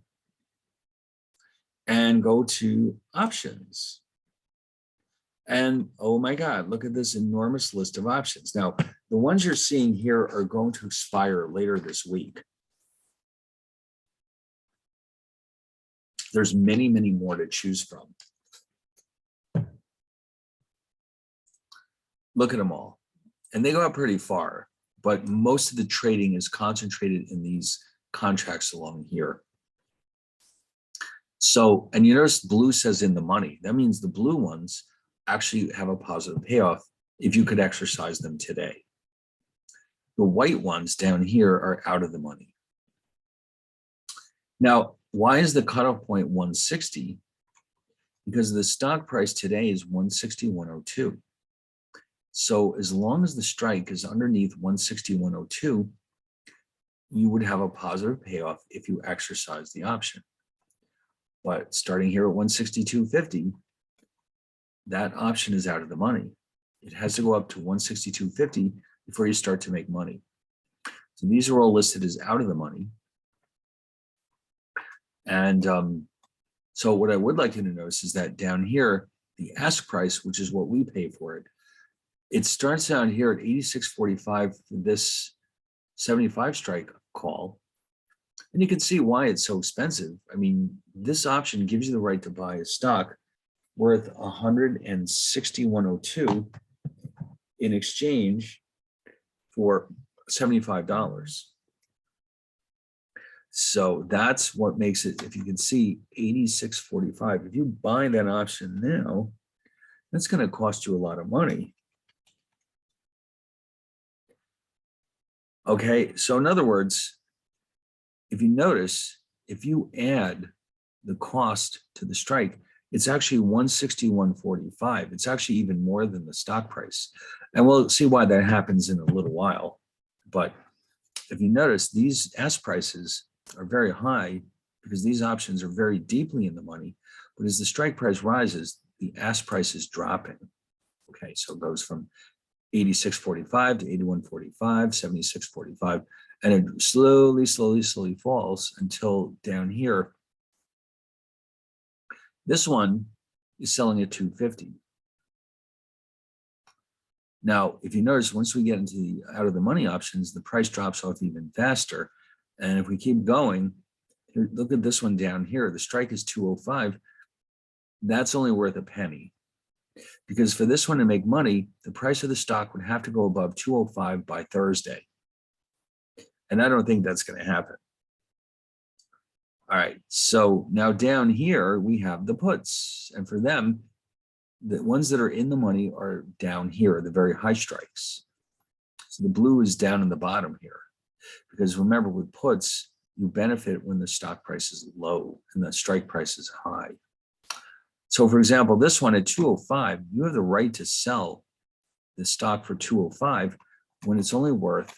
and go to options. And oh my God, look at this enormous list of options. Now, the ones you're seeing here are going to expire later this week. There's many, many more to choose from. Look at them all. And they go out pretty far, but most of the trading is concentrated in these contracts along here. So, and you notice blue says in the money. That means the blue ones actually have a positive payoff if you could exercise them today. The white ones down here are out of the money. Now, why is the cutoff point 160? Because the stock price today is 160.102. So as long as the strike is underneath 160.102, you would have a positive payoff if you exercise the option. But starting here at 162.50, that option is out of the money. It has to go up to 162.50 before you start to make money. So these are all listed as out of the money. And so what I would like you to notice is that down here, the ask price, which is what we pay for it, it starts out here at 86.45 for this 75 strike call. And you can see why it's so expensive. I mean, this option gives you the right to buy a stock worth 161.02 in exchange for $75. So that's what makes it, if you can see, 86.45. If you buy that option now, that's going to cost you a lot of money. Okay, so in other words, if you notice, if you add the cost to the strike, it's actually 161.45. It's actually even more than the stock price. And we'll see why that happens in a little while. But if you notice, these ask prices are very high because these options are very deeply in the money. But as the strike price rises, the ask price is dropping. Okay, so it goes from 86.45 to 81.45, 76.45, and it slowly falls until down here. This one is selling at 250. Now, if you notice, once we get into the out of the money options, the price drops off even faster. And if we keep going, look at this one down here. The strike is 205. That's only worth a penny. Because for this one to make money, the price of the stock would have to go above 205 by Thursday. And I don't think that's going to happen. All right, so now down here, we have the puts. And for them, the ones that are in the money are down here, the very high strikes. So the blue is down in the bottom here. Because remember, with puts, you benefit when the stock price is low and the strike price is high. So for example, this one at 205, you have the right to sell the stock for 205 when it's only worth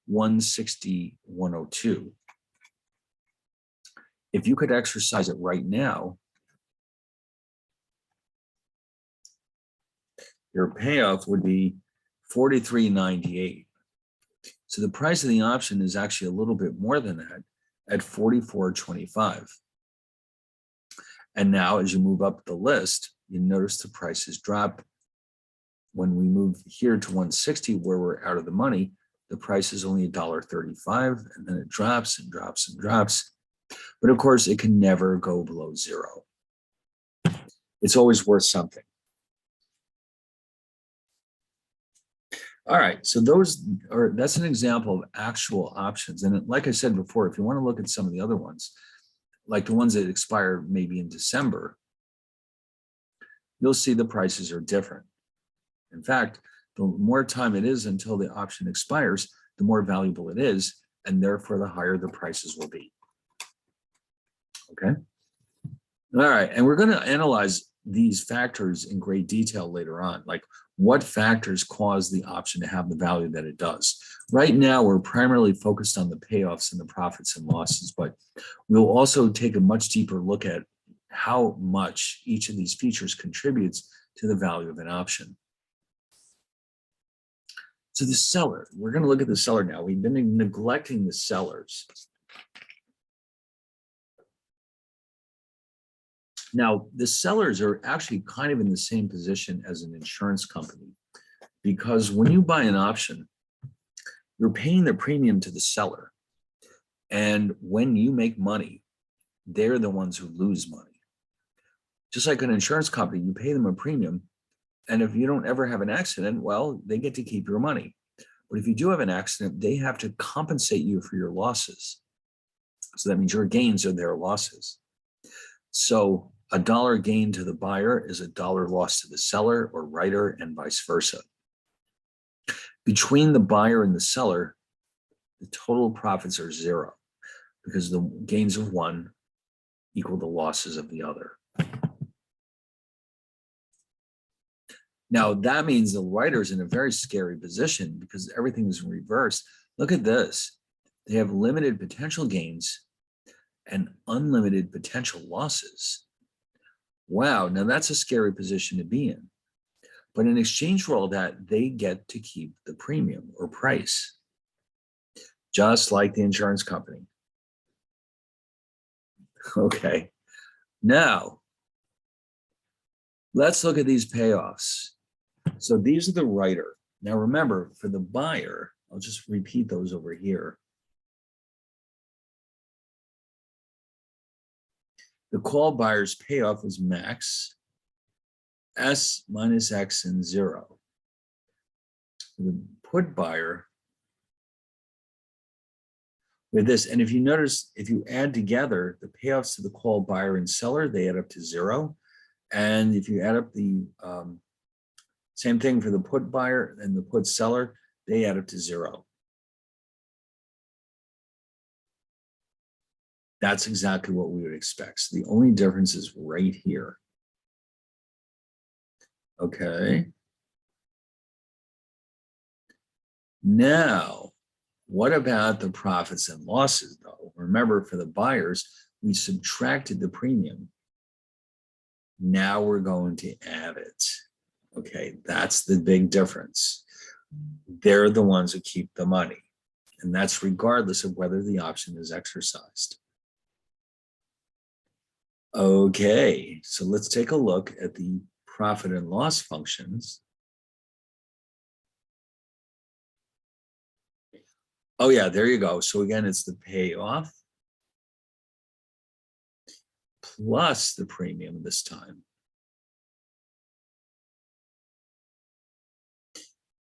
160.102. If you could exercise it right now, your payoff would be 43.98. So the price of the option is actually a little bit more than that at 44.25. And now as you move up the list, you notice the prices drop. When we move here to 160, where we're out of the money, the price is only $1.35, and then it drops and drops and drops. But of course, it can never go below zero. It's always worth something. All right, so that's an example of actual options. And like I said before, if you want to look at some of the other ones, like the ones that expire maybe in December, you'll see the prices are different. In fact, the more time it is until the option expires, the more valuable it is, and therefore the higher the prices will be. Okay. All right, and we're going to analyze these factors in great detail later on, like what factors cause the option to have the value that it does. Right now, we're primarily focused on the payoffs and the profits and losses, but we'll also take a much deeper look at how much each of these features contributes to the value of an option. So the seller, we're going to look at the seller now. We've been neglecting the sellers. Now, the sellers are actually kind of in the same position as an insurance company, because when you buy an option, you're paying the premium to the seller. And when you make money, they're the ones who lose money. Just like an insurance company, you pay them a premium. And if you don't ever have an accident, well, they get to keep your money. But if you do have an accident, they have to compensate you for your losses. So that means your gains are their losses. So a dollar gain to the buyer is a dollar loss to the seller or writer, and vice versa. Between the buyer and the seller, the total profits are zero, because the gains of one equal the losses of the other. Now, that means the writer's in a very scary position because everything is in reverse. Look at this. They have limited potential gains and unlimited potential losses. Wow, now that's a scary position to be in. But in exchange for all that, they get to keep the premium or price, just like the insurance company. Okay, now let's look at these payoffs. So these are the writer. Now remember, for the buyer, I'll just repeat those over here. The call buyer's payoff was max, S minus X and 0. The put buyer with this, and if you notice, if you add together the payoffs to the call buyer and seller, they add up to 0. And if you add up the same thing for the put buyer and the put seller, they add up to 0. That's exactly what we would expect. So the only difference is right here. Okay. Now, what about the profits and losses, though? Remember, for the buyers, we subtracted the premium. Now we're going to add it. Okay, that's the big difference. They're the ones who keep the money, and that's regardless of whether the option is exercised. Okay, so let's take a look at the profit and loss functions. Oh yeah, there you go. So again, it's the payoff plus the premium this time.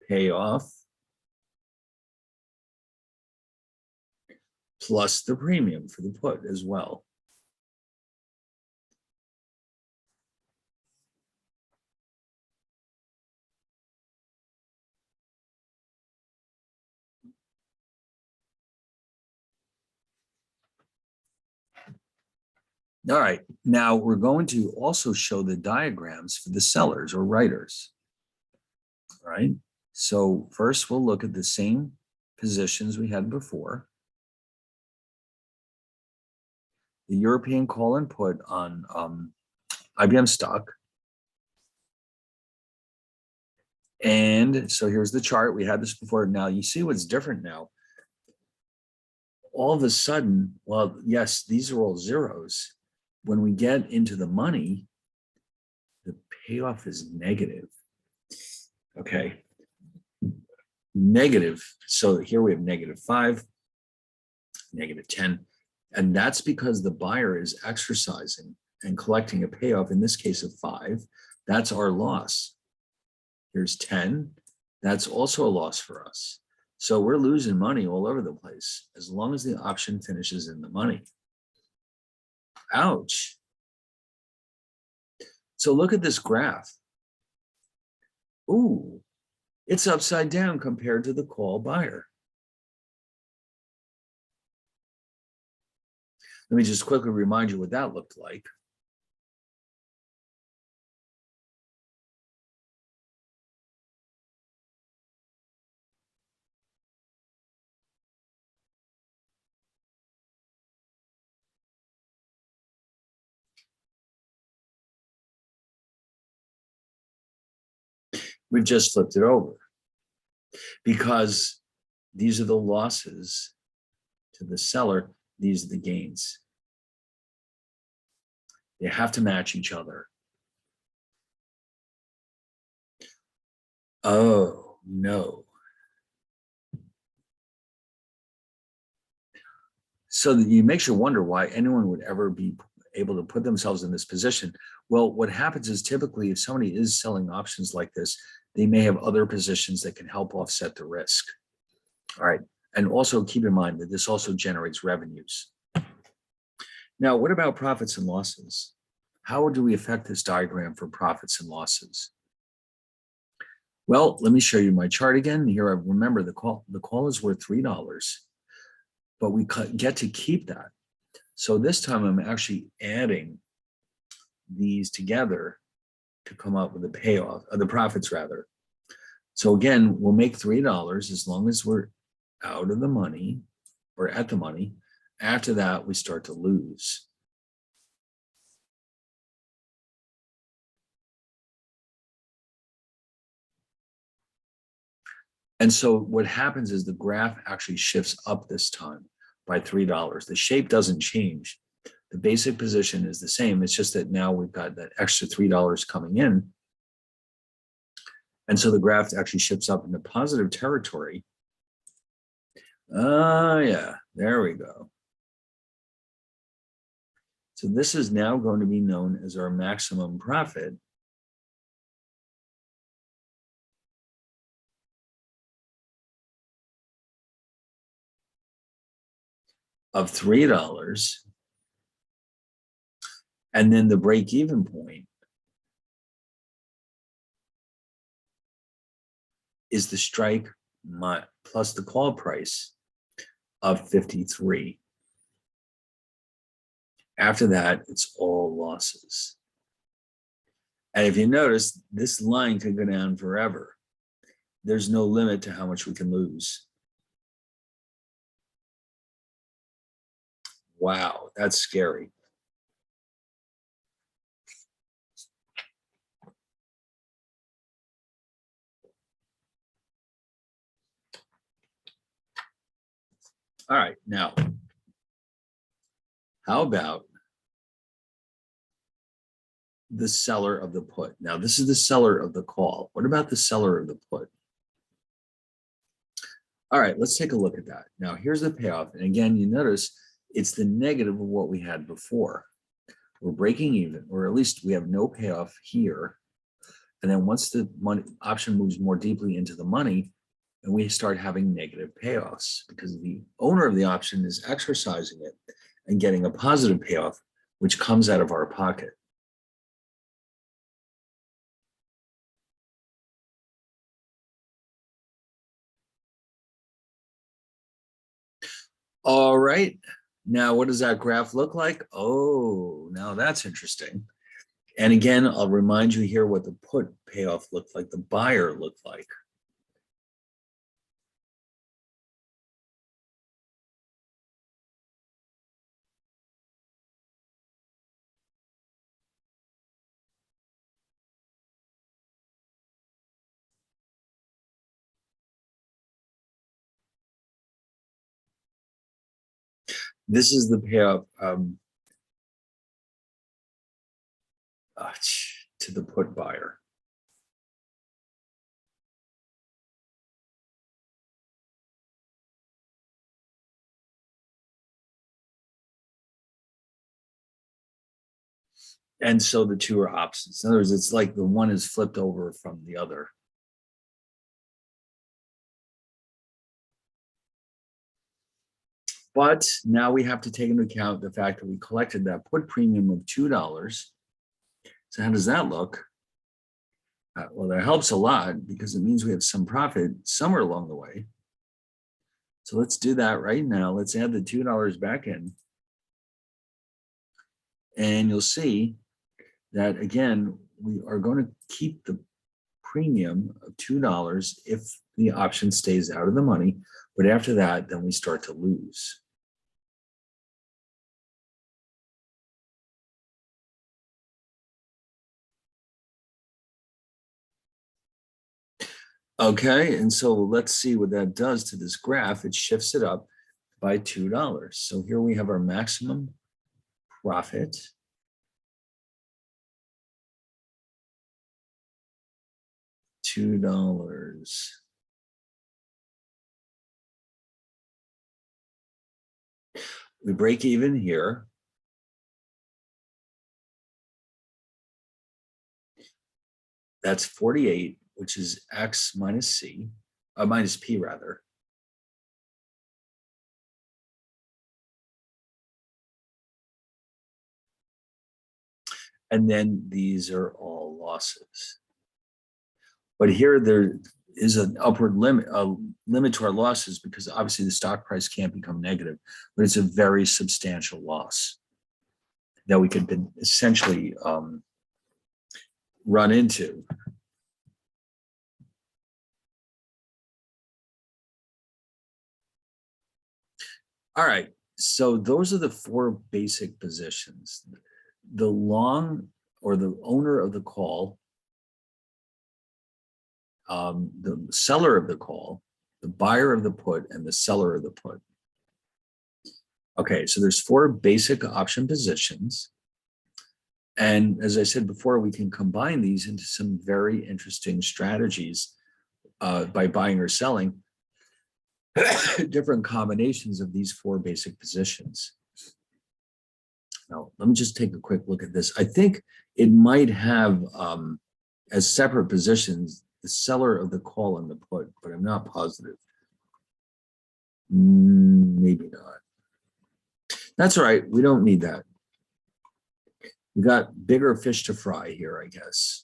Payoff plus the premium for the put as well. All right, now we're going to also show the diagrams for the sellers or writers. All right, so first we'll look at the same positions we had before. The European call and put on IBM stock. And so here's the chart. We had this before. Now you see what's different now. All of a sudden, well, yes, these are all zeros. When we get into the money, the payoff is negative. Okay. Negative. So here we have -5, -10. And that's because the buyer is exercising and collecting a payoff, in this case of 5, that's our loss. Here's 10, that's also a loss for us. So we're losing money all over the place as long as the option finishes in the money. Ouch. So look at this graph. Ooh, it's upside down compared to the call buyer. Let me just quickly remind you what that looked like. We've just flipped it over because these are the losses to the seller. These are the gains. They have to match each other. Oh, no. So that it makes you wonder why anyone would ever be able to put themselves in this position. Well, what happens is typically if somebody is selling options like this, they may have other positions that can help offset the risk. All right. And also keep in mind that this also generates revenues. Now, what about profits and losses? How do we affect this diagram for profits and losses? Well, let me show you my chart again. Here, I remember the call is worth $3, but we get to keep that. So this time I'm actually adding these together to come up with the payoff, or the profits rather. So again, we'll make $3 as long as we're out of the money or at the money. After that, we start to lose. And so what happens is the graph actually shifts up this time by $3. The shape doesn't change. The basic position is the same. It's just that now we've got that extra $3 coming in. And so the graph actually shifts up into positive territory. Yeah, there we go. So this is now going to be known as our maximum profit. Of $3. And then the break-even point is the strike plus the call price of 53. After that, it's all losses. And if you notice, this line could go down forever. There's no limit to how much we can lose. Wow, that's scary. All right, now, how about the seller of the put? Now, this is the seller of the call. What about the seller of the put? All right, let's take a look at that. Now, here's the payoff. And again, you notice it's the negative of what we had before. We're breaking even, or at least we have no payoff here. And then once the money option moves more deeply into the money, and we start having negative payoffs because the owner of the option is exercising it and getting a positive payoff, which comes out of our pocket. All right, now what does that graph look like? Oh, now that's interesting. And again, I'll remind you here what the put payoff looked like, the buyer looked like. This is the payoff to the put buyer. And so the two are opposites. In other words, it's like the one is flipped over from the other. But now we have to take into account the fact that we collected that put premium of $2. So how does that look? Well, that helps a lot because it means we have some profit somewhere along the way. So let's do that right now. Let's add the $2 back in. And you'll see that, again, we are going to keep the premium of $2 if the option stays out of the money. But after that, then we start to lose. Okay, and so let's see what that does to this graph. It shifts it up by $2. So here we have our maximum profit. $2. We break even here. That's 48, which is X minus C, minus P rather. And then these are all losses. But here there is an upward limit, a limit to our losses because obviously the stock price can't become negative, but it's a very substantial loss that we could essentially run into. All right, so those are the four basic positions. The long or the owner of the call, the seller of the call, the buyer of the put, and the seller of the put. Okay, so there's four basic option positions. And as I said before, we can combine these into some very interesting strategies by buying or selling different combinations of these four basic positions. Now, let me just take a quick look at this. I think it might have as separate positions the seller of the call and the put, but I'm not positive. Maybe not. That's all right. We don't need that. We got bigger fish to fry here, I guess.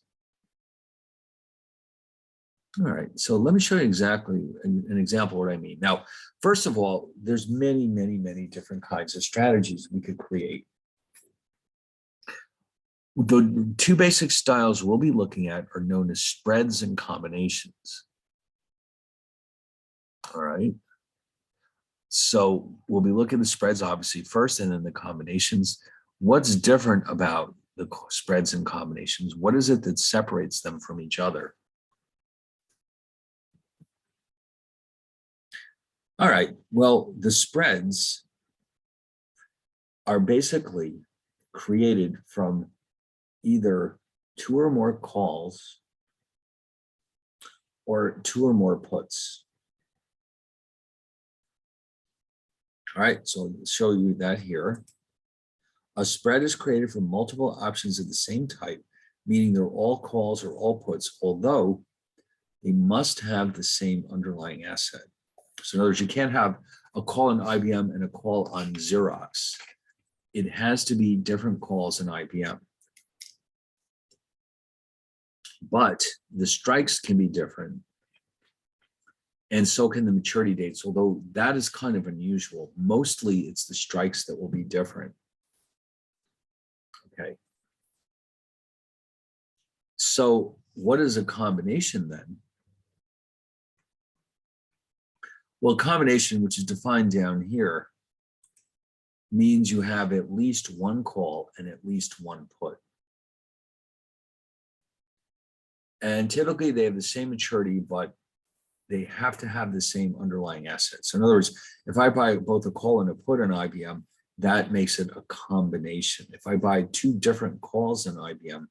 All right, so let me show you exactly an example of what I mean. Now, first of all, there's many, many, many different kinds of strategies we could create. The two basic styles we'll be looking at are known as spreads and combinations. All right. So we'll be looking at the spreads obviously first and then the combinations. What's different about the spreads and combinations? What is it that separates them from each other? All right, well, the spreads are basically created from either two or more calls or two or more puts. All right, so I'll show you that here. A spread is created from multiple options of the same type, meaning they're all calls or all puts, although they must have the same underlying asset. So in other words, you can't have a call on IBM and a call on Xerox. It has to be different calls in IBM. But the strikes can be different. And so can the maturity dates, although that is kind of unusual. Mostly it's the strikes that will be different. Okay. So what is a combination then? Well, combination, which is defined down here, means you have at least one call and at least one put. And typically they have the same maturity, but they have to have the same underlying assets. So in other words, if I buy both a call and a put on IBM, that makes it a combination. If I buy two different calls in IBM,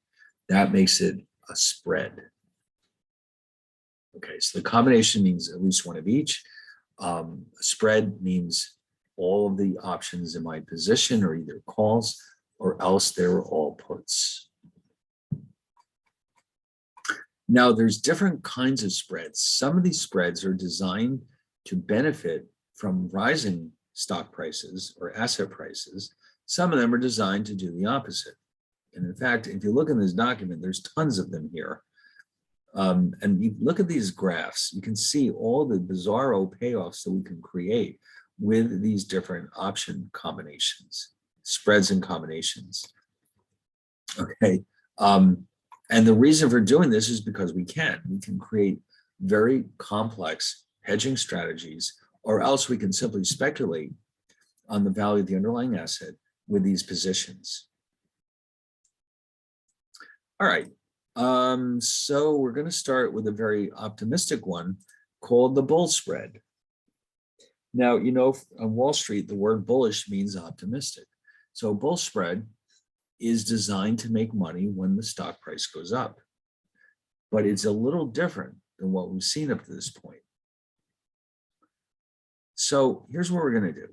that makes it a spread. Okay, so the combination means at least one of each. A spread means all of the options in my position are either calls or else they were all puts. Now, there's different kinds of spreads. Some of these spreads are designed to benefit from rising stock prices or asset prices. Some of them are designed to do the opposite. And in fact, if you look in this document, there's tons of them here. And you look at these graphs, you can see all the bizarro payoffs that we can create with these different option combinations, spreads and combinations. Okay. And the reason for doing this is because we can create very complex hedging strategies, or else we can simply speculate on the value of the underlying asset with these positions. All right. So we're going to start with a very optimistic one called the bull spread. Now, you know, on Wall Street, the word bullish means optimistic. So bull spread is designed to make money when the stock price goes up. But it's a little different than what we've seen up to this point. So here's what we're going to do.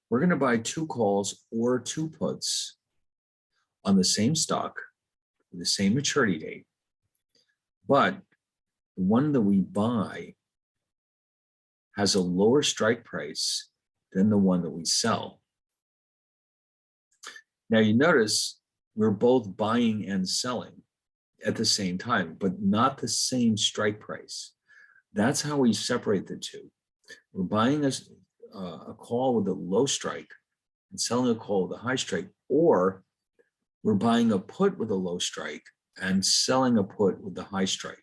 We're going to buy 2 calls or 2 puts on the same stock with the same maturity date. But the one that we buy has a lower strike price than the one that we sell. Now you notice we're both buying and selling at the same time, but not the same strike price. That's how we separate the two. We're buying a call with a low strike and selling a call with a high strike, or we're buying a put with a low strike and selling a put with the high strike.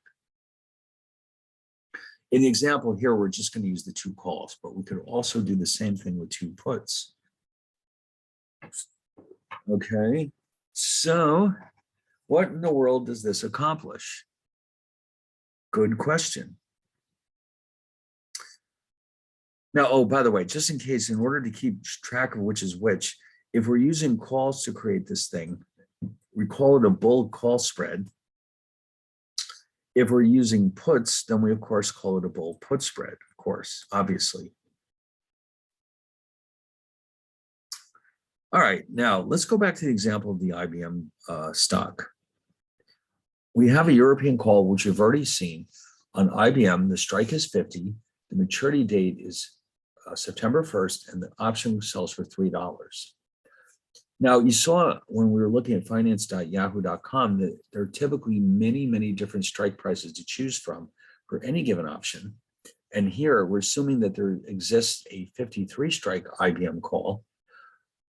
In the example here, we're just going to use the 2 calls, but we could also do the same thing with 2 puts. Okay, so what in the world does this accomplish? Good question. Now, oh, by the way, just in case, in order to keep track of which is which, if we're using calls to create this thing, we call it a bull call spread. If we're using puts, then we, of course, call it a bull put spread, of course, obviously. All right, now let's go back to the example of the IBM stock. We have a European call, which you've already seen. On IBM, the strike is 50, the maturity date is September 1st, and the option sells for $3. Now, you saw when we were looking at finance.yahoo.com that there are typically many, many different strike prices to choose from for any given option. And here we're assuming that there exists a 53 strike IBM call.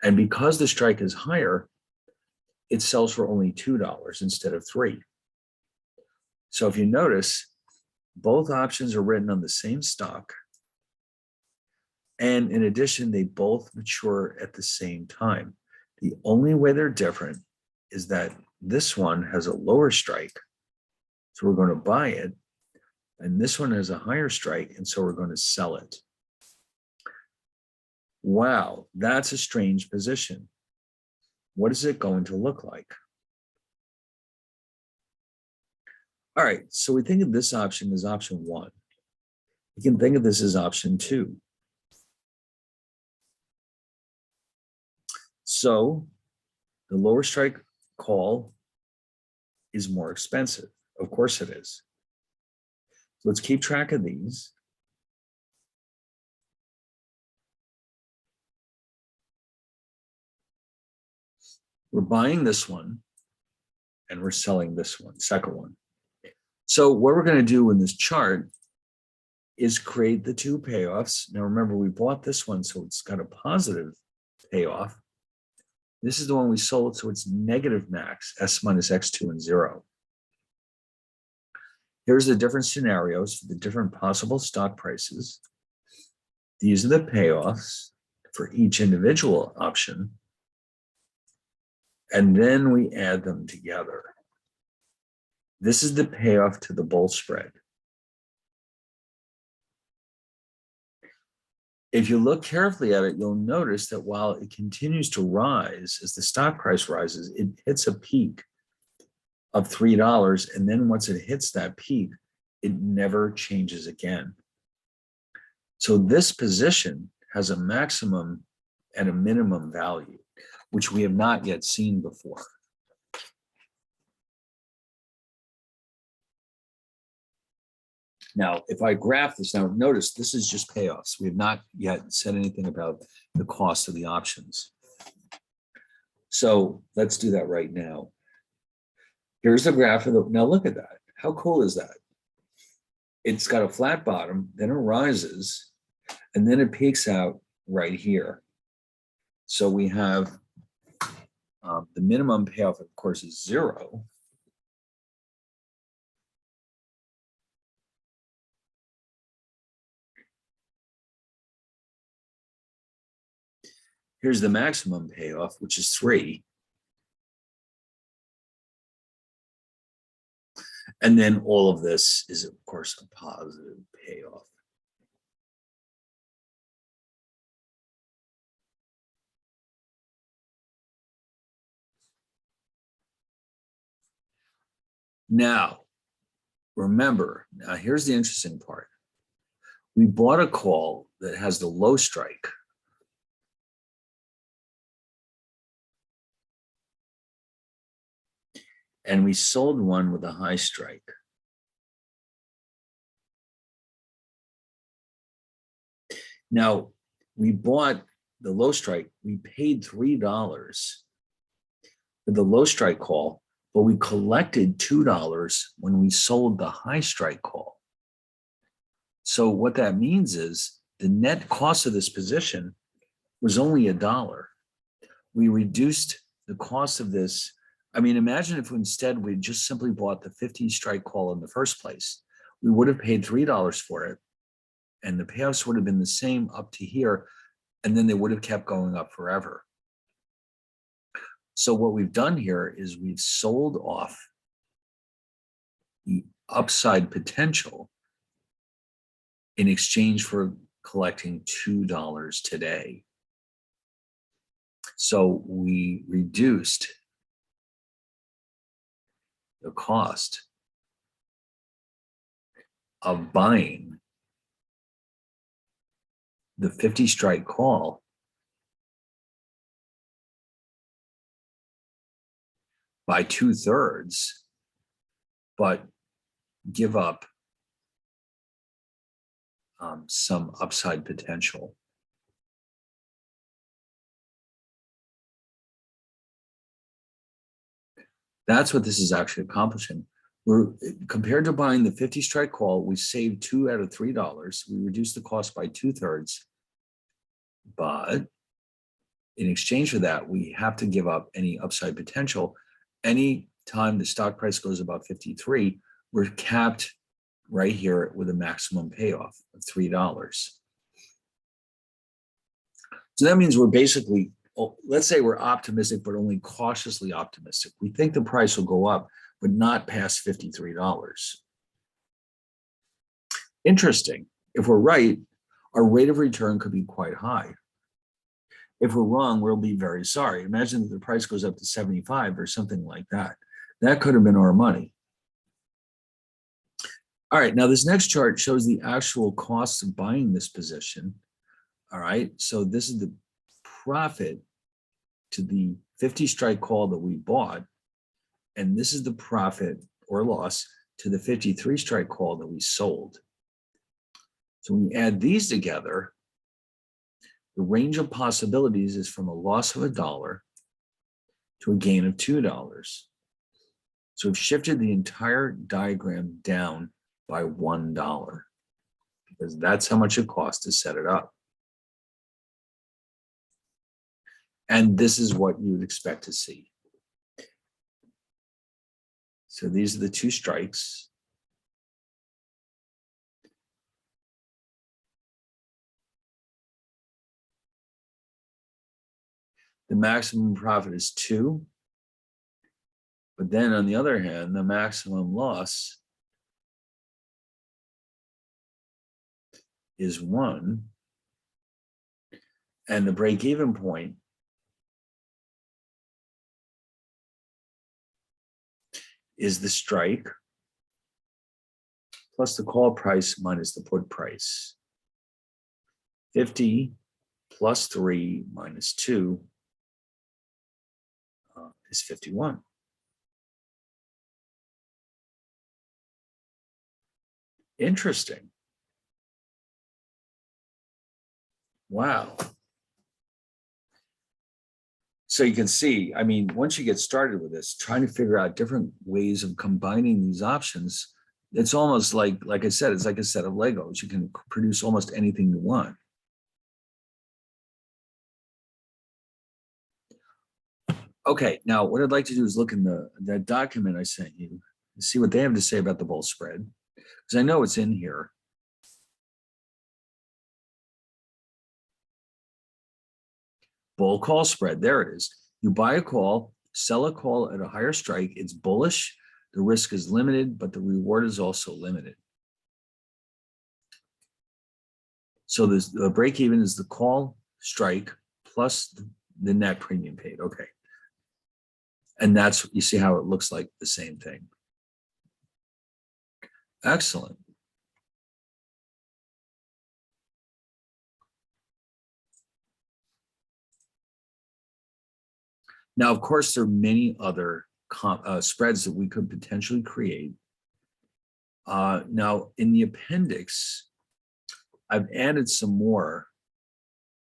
And because the strike is higher, it sells for only $2 instead of $3. So if you notice, both options are written on the same stock. And in addition, they both mature at the same time. The only way they're different is that this one has a lower strike, so we're going to buy it, and this one has a higher strike, and so we're going to sell it. Wow, that's a strange position. What is it going to look like? All right, so we think of this option as option 1. We can think of this as option 2. So the lower strike call is more expensive. Of course it is. So let's keep track of these. We're buying this one and we're selling this one, second one. So what we're going to do in this chart is create the 2 payoffs. Now remember, we bought this one, so it's got a positive payoff. This is the one we sold, so it's negative max, S minus X2 and 0. Here's the different scenarios for the different possible stock prices. These are the payoffs for each individual option. And then we add them together. This is the payoff to the bull spread. If you look carefully at it, you'll notice that while it continues to rise, as the stock price rises, it hits a peak of $3. And then once it hits that peak, it never changes again. So this position has a maximum and a minimum value. which we have not yet seen before. Now, if I graph this, now notice this is just payoffs. We have not yet said anything about the cost of the options. So let's do that right now. Here's the graph of the, now look at that. How cool is that? It's got a flat bottom, then it rises, and then it peaks out right here. So we have the minimum payoff, of course, is 0. Here's the maximum payoff, which is 3. And then all of this is, of course, a positive payoff. Now, remember, now here's the interesting part. We bought a call that has the low strike. And we sold one with a high strike. Now, we bought the low strike, we paid $3 for the low strike call, but we collected $2 when we sold the high strike call. So what that means is the net cost of this position was only $1. We reduced the cost of this. I mean, imagine if instead we just simply bought the 50 strike call in the first place. We would have paid $3 for it, and the payoffs would have been the same up to here, and then they would have kept going up forever. So what we've done here is we've sold off the upside potential in exchange for collecting $2 today. So we reduced the cost of buying the 50 strike call by 2/3, but give up some upside potential. That's what this is actually accomplishing. We're compared to buying the 50 strike call, we saved $2 out of $3. We reduced the cost by 2/3, but in exchange for that, we have to give up any upside potential. Any time the stock price goes above 53, we're capped right here with a maximum payoff of $3. So that means we're basically, let's say we're optimistic, but only cautiously optimistic. We think the price will go up, but not past $53. Interesting. If we're right, our rate of return could be quite high. If we're wrong, we'll be very sorry. Imagine that the price goes up to 75 or something like that. That could have been our money. All right, now this next chart shows the actual cost of buying this position. All right, so this is the profit to the 50 strike call that we bought, and this is the profit or loss to the 53 strike call that we sold. So when you add these together, the range of possibilities is from a loss of $1 to a gain of $2. So we've shifted the entire diagram down by $1 because that's how much it costs to set it up. And this is what you would expect to see. So these are the two strikes. The maximum profit is 2. But then on the other hand, the maximum loss is 1. And the break-even point is the strike plus the call price minus the put price. 50 plus 3 minus 2 is 51. Interesting. Wow. So you can see, I mean, once you get started with this, trying to figure out different ways of combining these options, it's almost like I said, it's like a set of Legos. You can produce almost anything you want. Okay, now what I'd like to do is look in that document I sent you and see what they have to say about the bull spread, because I know it's in here. Bull call spread, there it is. You buy a call, sell a call at a higher strike. It's bullish. The risk is limited, but the reward is also limited. So the break even is the call strike plus the net premium paid. Okay. And that's, you see how it looks like the same thing. Excellent. Now, of course, there are many other spreads that we could potentially create. Now, in the appendix, I've added some more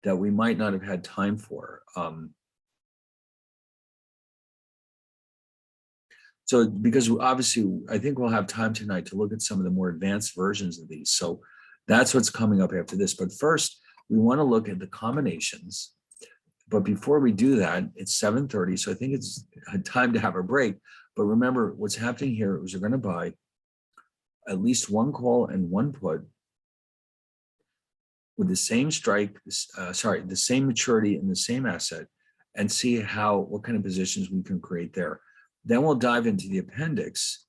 that we might not have had time for. So because obviously, I think we'll have time tonight to look at some of the more advanced versions of these. So that's what's coming up after this. But first, we want to look at the combinations. But before we do that, it's 7:30, so I think it's time to have a break. But remember, what's happening here is you're going to buy at least one call and one put with the same strike, the same maturity and the same asset, and see what kind of positions we can create there. Then we'll dive into the appendix,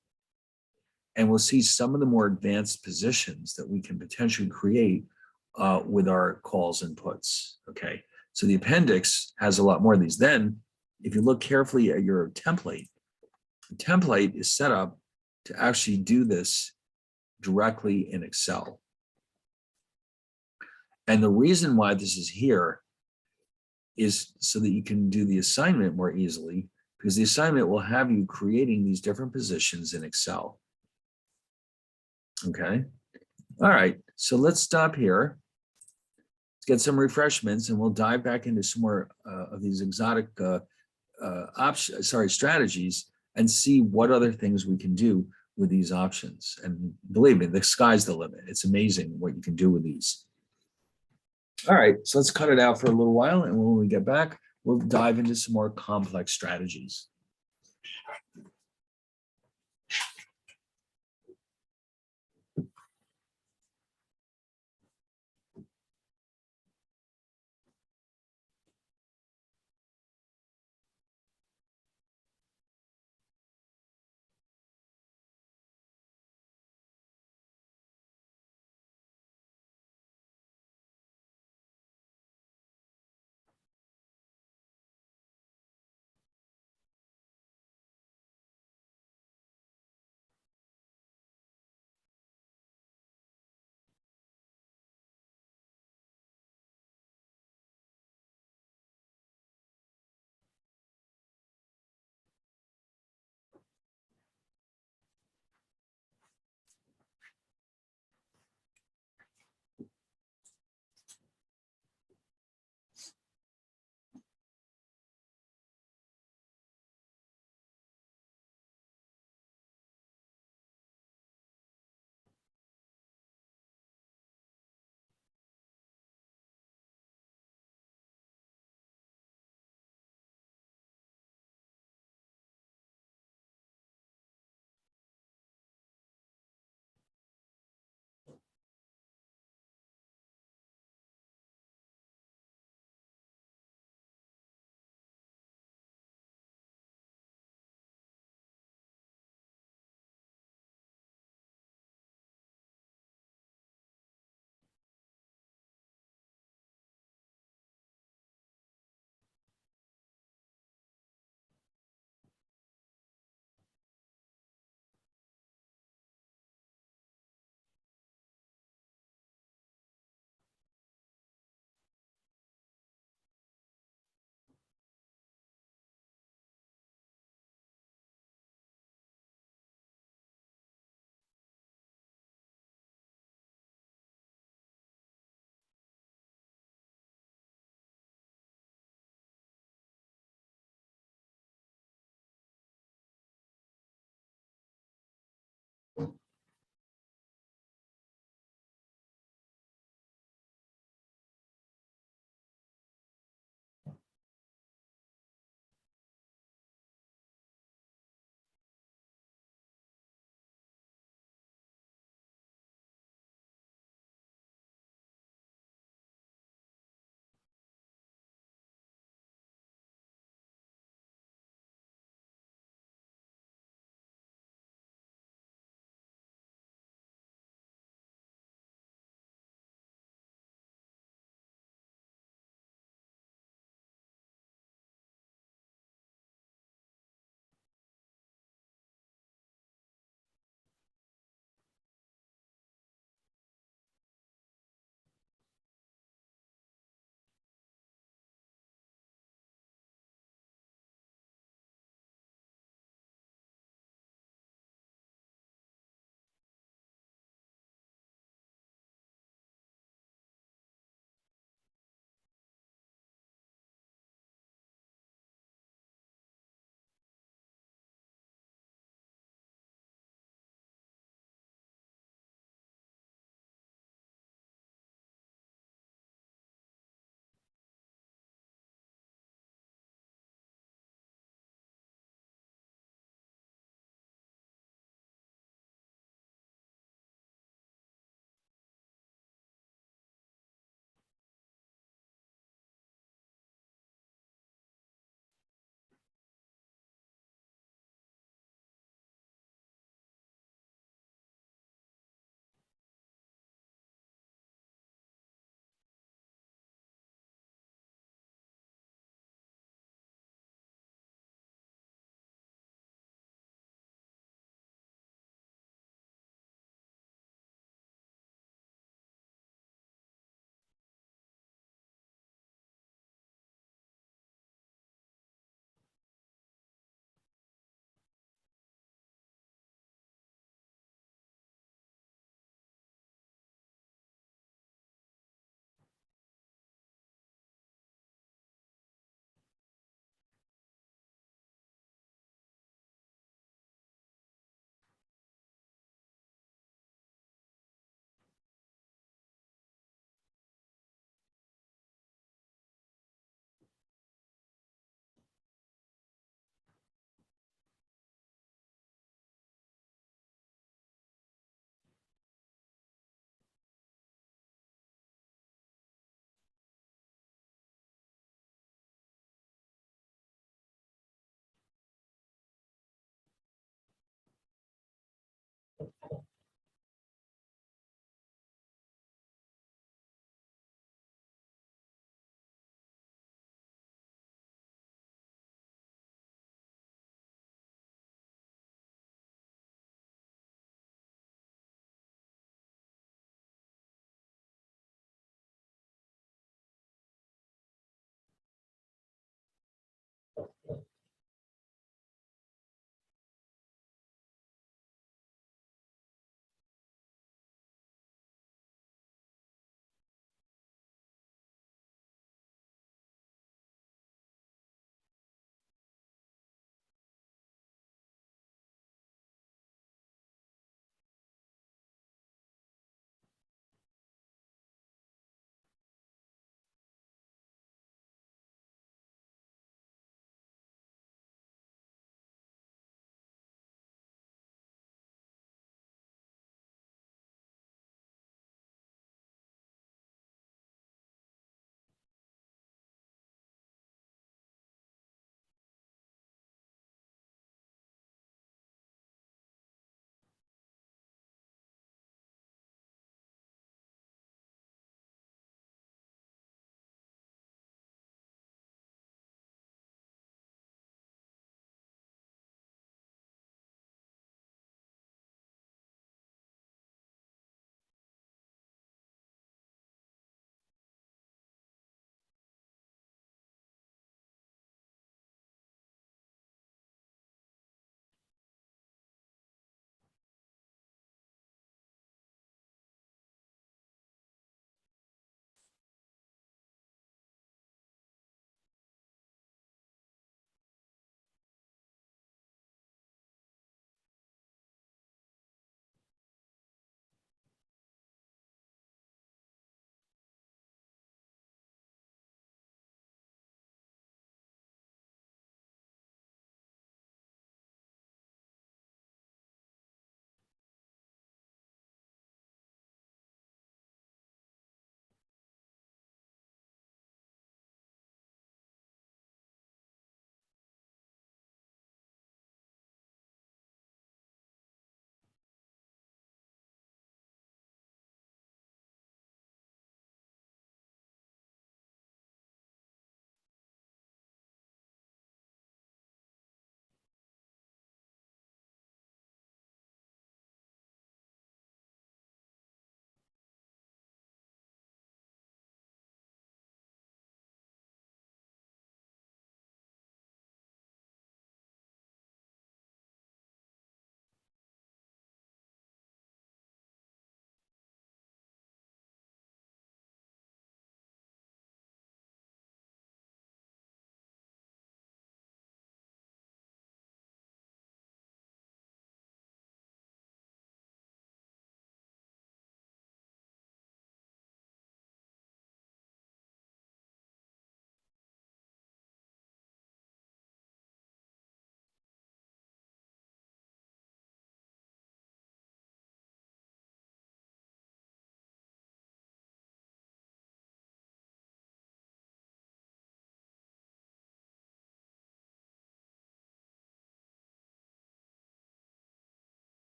and we'll see some of the more advanced positions that we can potentially create with our calls and puts. Okay. So the appendix has a lot more of these. Then, if you look carefully at your template, the template is set up to actually do this directly in Excel. And the reason why this is here is so that you can do the assignment more easily, because the assignment will have you creating these different positions in Excel. Okay. All right. So let's stop here. Get some refreshments, and we'll dive back into some more of these exotic strategies, and see what other things we can do with these options. And believe me, the sky's the limit. It's amazing what you can do with these. All right, so let's cut it out for a little while, and when we get back, we'll dive into some more complex strategies.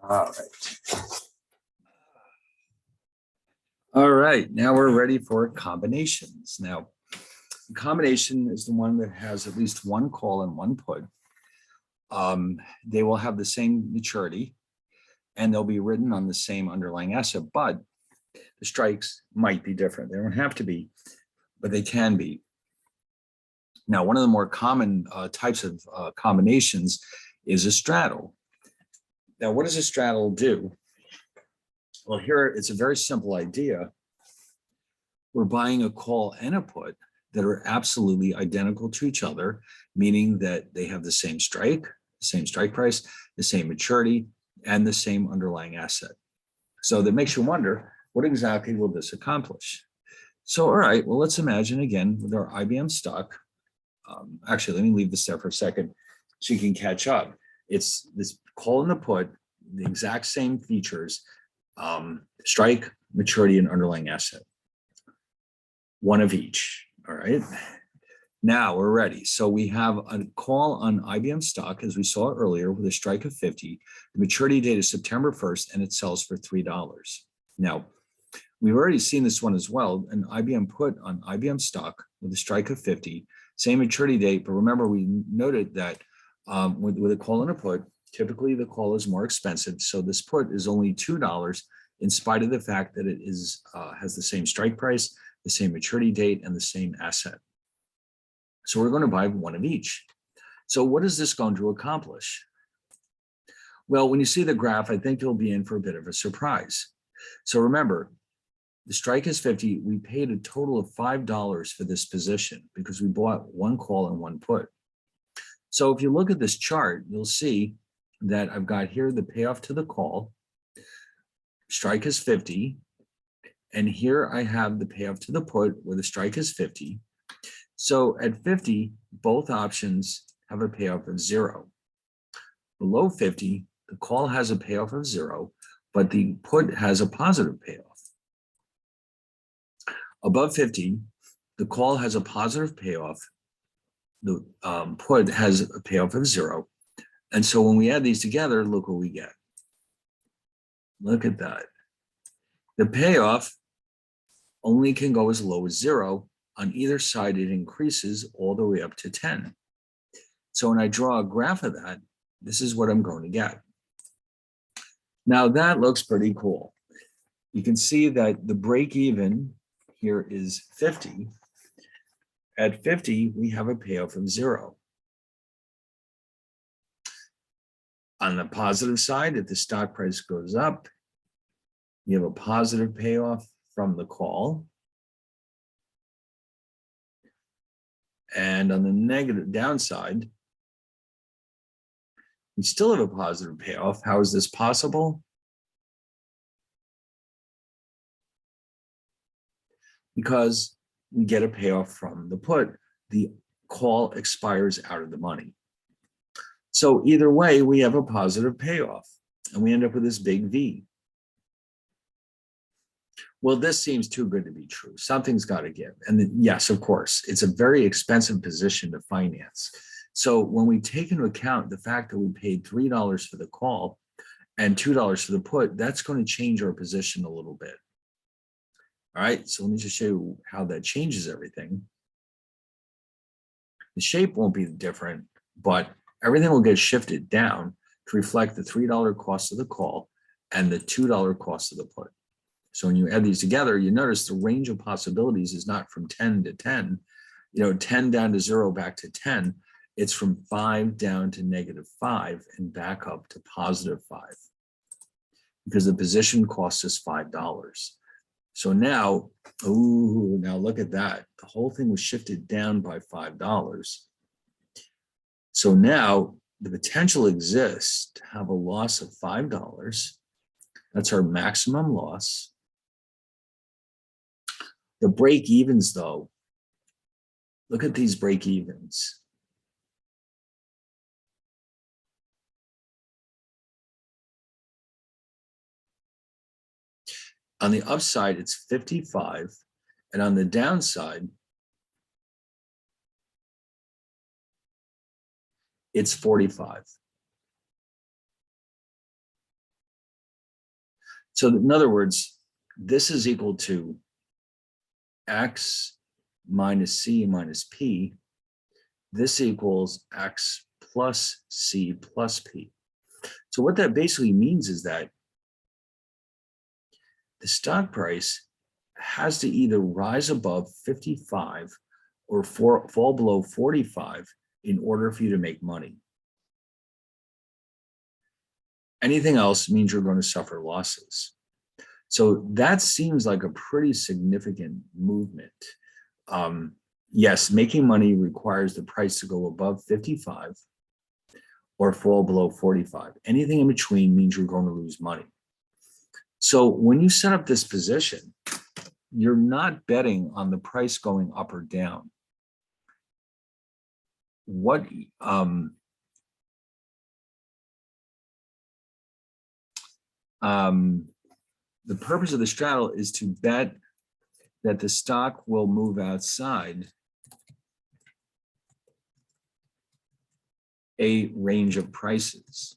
All right. All right, now we're ready for combinations. Now, the combination is the one that has at least one call and one put. They will have the same maturity and they'll be written on the same underlying asset, but the strikes might be different. They don't have to be, but they can be. Now, one of the more common types of combinations is a straddle. Now, what does a straddle do? Well, here it's a very simple idea. We're buying a call and a put that are absolutely identical to each other, meaning that they have the same strike price, the same maturity, and the same underlying asset. So that makes you wonder, what exactly will this accomplish? So, all right, well, let's imagine again with our IBM stock. Actually, let me leave this there for a second so you can catch up. It's this call and the put, the exact same features, strike, maturity, and underlying asset. One of each, all right? Now we're ready. So we have a call on IBM stock, as we saw earlier, with a strike of 50. The maturity date is September 1st, and it sells for $3. Now, we've already seen this one as well, an IBM put on IBM stock with a strike of 50, same maturity date, but remember we noted that with a call and a put, typically the call is more expensive, so this put is only $2 in spite of the fact that it is has the same strike price, the same maturity date, and the same asset. So we're going to buy one of each. So what is this going to accomplish? Well, when you see the graph, I think you'll be in for a bit of a surprise. So remember, the strike is 50. We paid a total of $5 for this position because we bought one call and one put. So if you look at this chart, you'll see that I've got here the payoff to the call. Strike is 50. And here I have the payoff to the put where the strike is 50. So at 50, both options have a payoff of 0. Below 50, the call has a payoff of 0, but the put has a positive payoff. Above 50, the call has a positive payoff. The put has a payoff of 0. And so when we add these together, look what we get. Look at that. The payoff only can go as low as 0. On either side, it increases all the way up to 10. So when I draw a graph of that, this is what I'm going to get. Now that looks pretty cool. You can see that the break even here is 50. At 50, we have a payoff of 0. On the positive side, if the stock price goes up, you have a positive payoff from the call. And on the negative downside, we still have a positive payoff. How is this possible? Because we get a payoff from the put. The call expires out of the money. So either way, we have a positive payoff, and we end up with this big V. Well, this seems too good to be true. Something's got to give. And yes, of course, it's a very expensive position to finance. So when we take into account the fact that we paid $3 for the call and $2 for the put, that's going to change our position a little bit. All right, so let me just show you how that changes everything. The shape won't be different, but everything will get shifted down to reflect the $3 cost of the call and the $2 cost of the put. So when you add these together, you notice the range of possibilities is not from 10 to 10, 10 down to 0 back to 10. It's from 5 down to -5 and back up to +5 because the position costs us $5. So now, now look at that. The whole thing was shifted down by $5. So now the potential exists to have a loss of $5. That's our maximum loss. The break evens, though, look at these break evens. On the upside, it's 55. And on the downside, it's 45. So in other words, this is equal to X minus C minus P. This equals X plus C plus P. So what that basically means is that the stock price has to either rise above 55 or fall below 45 in order for you to make money. Anything else means you're going to suffer losses. So that seems like a pretty significant movement. Yes, making money requires the price to go above 55 or fall below 45. Anything in between means you're going to lose money. So when you set up this position, you're not betting on the price going up or down. What the purpose of the straddle is to bet that the stock will move outside a range of prices.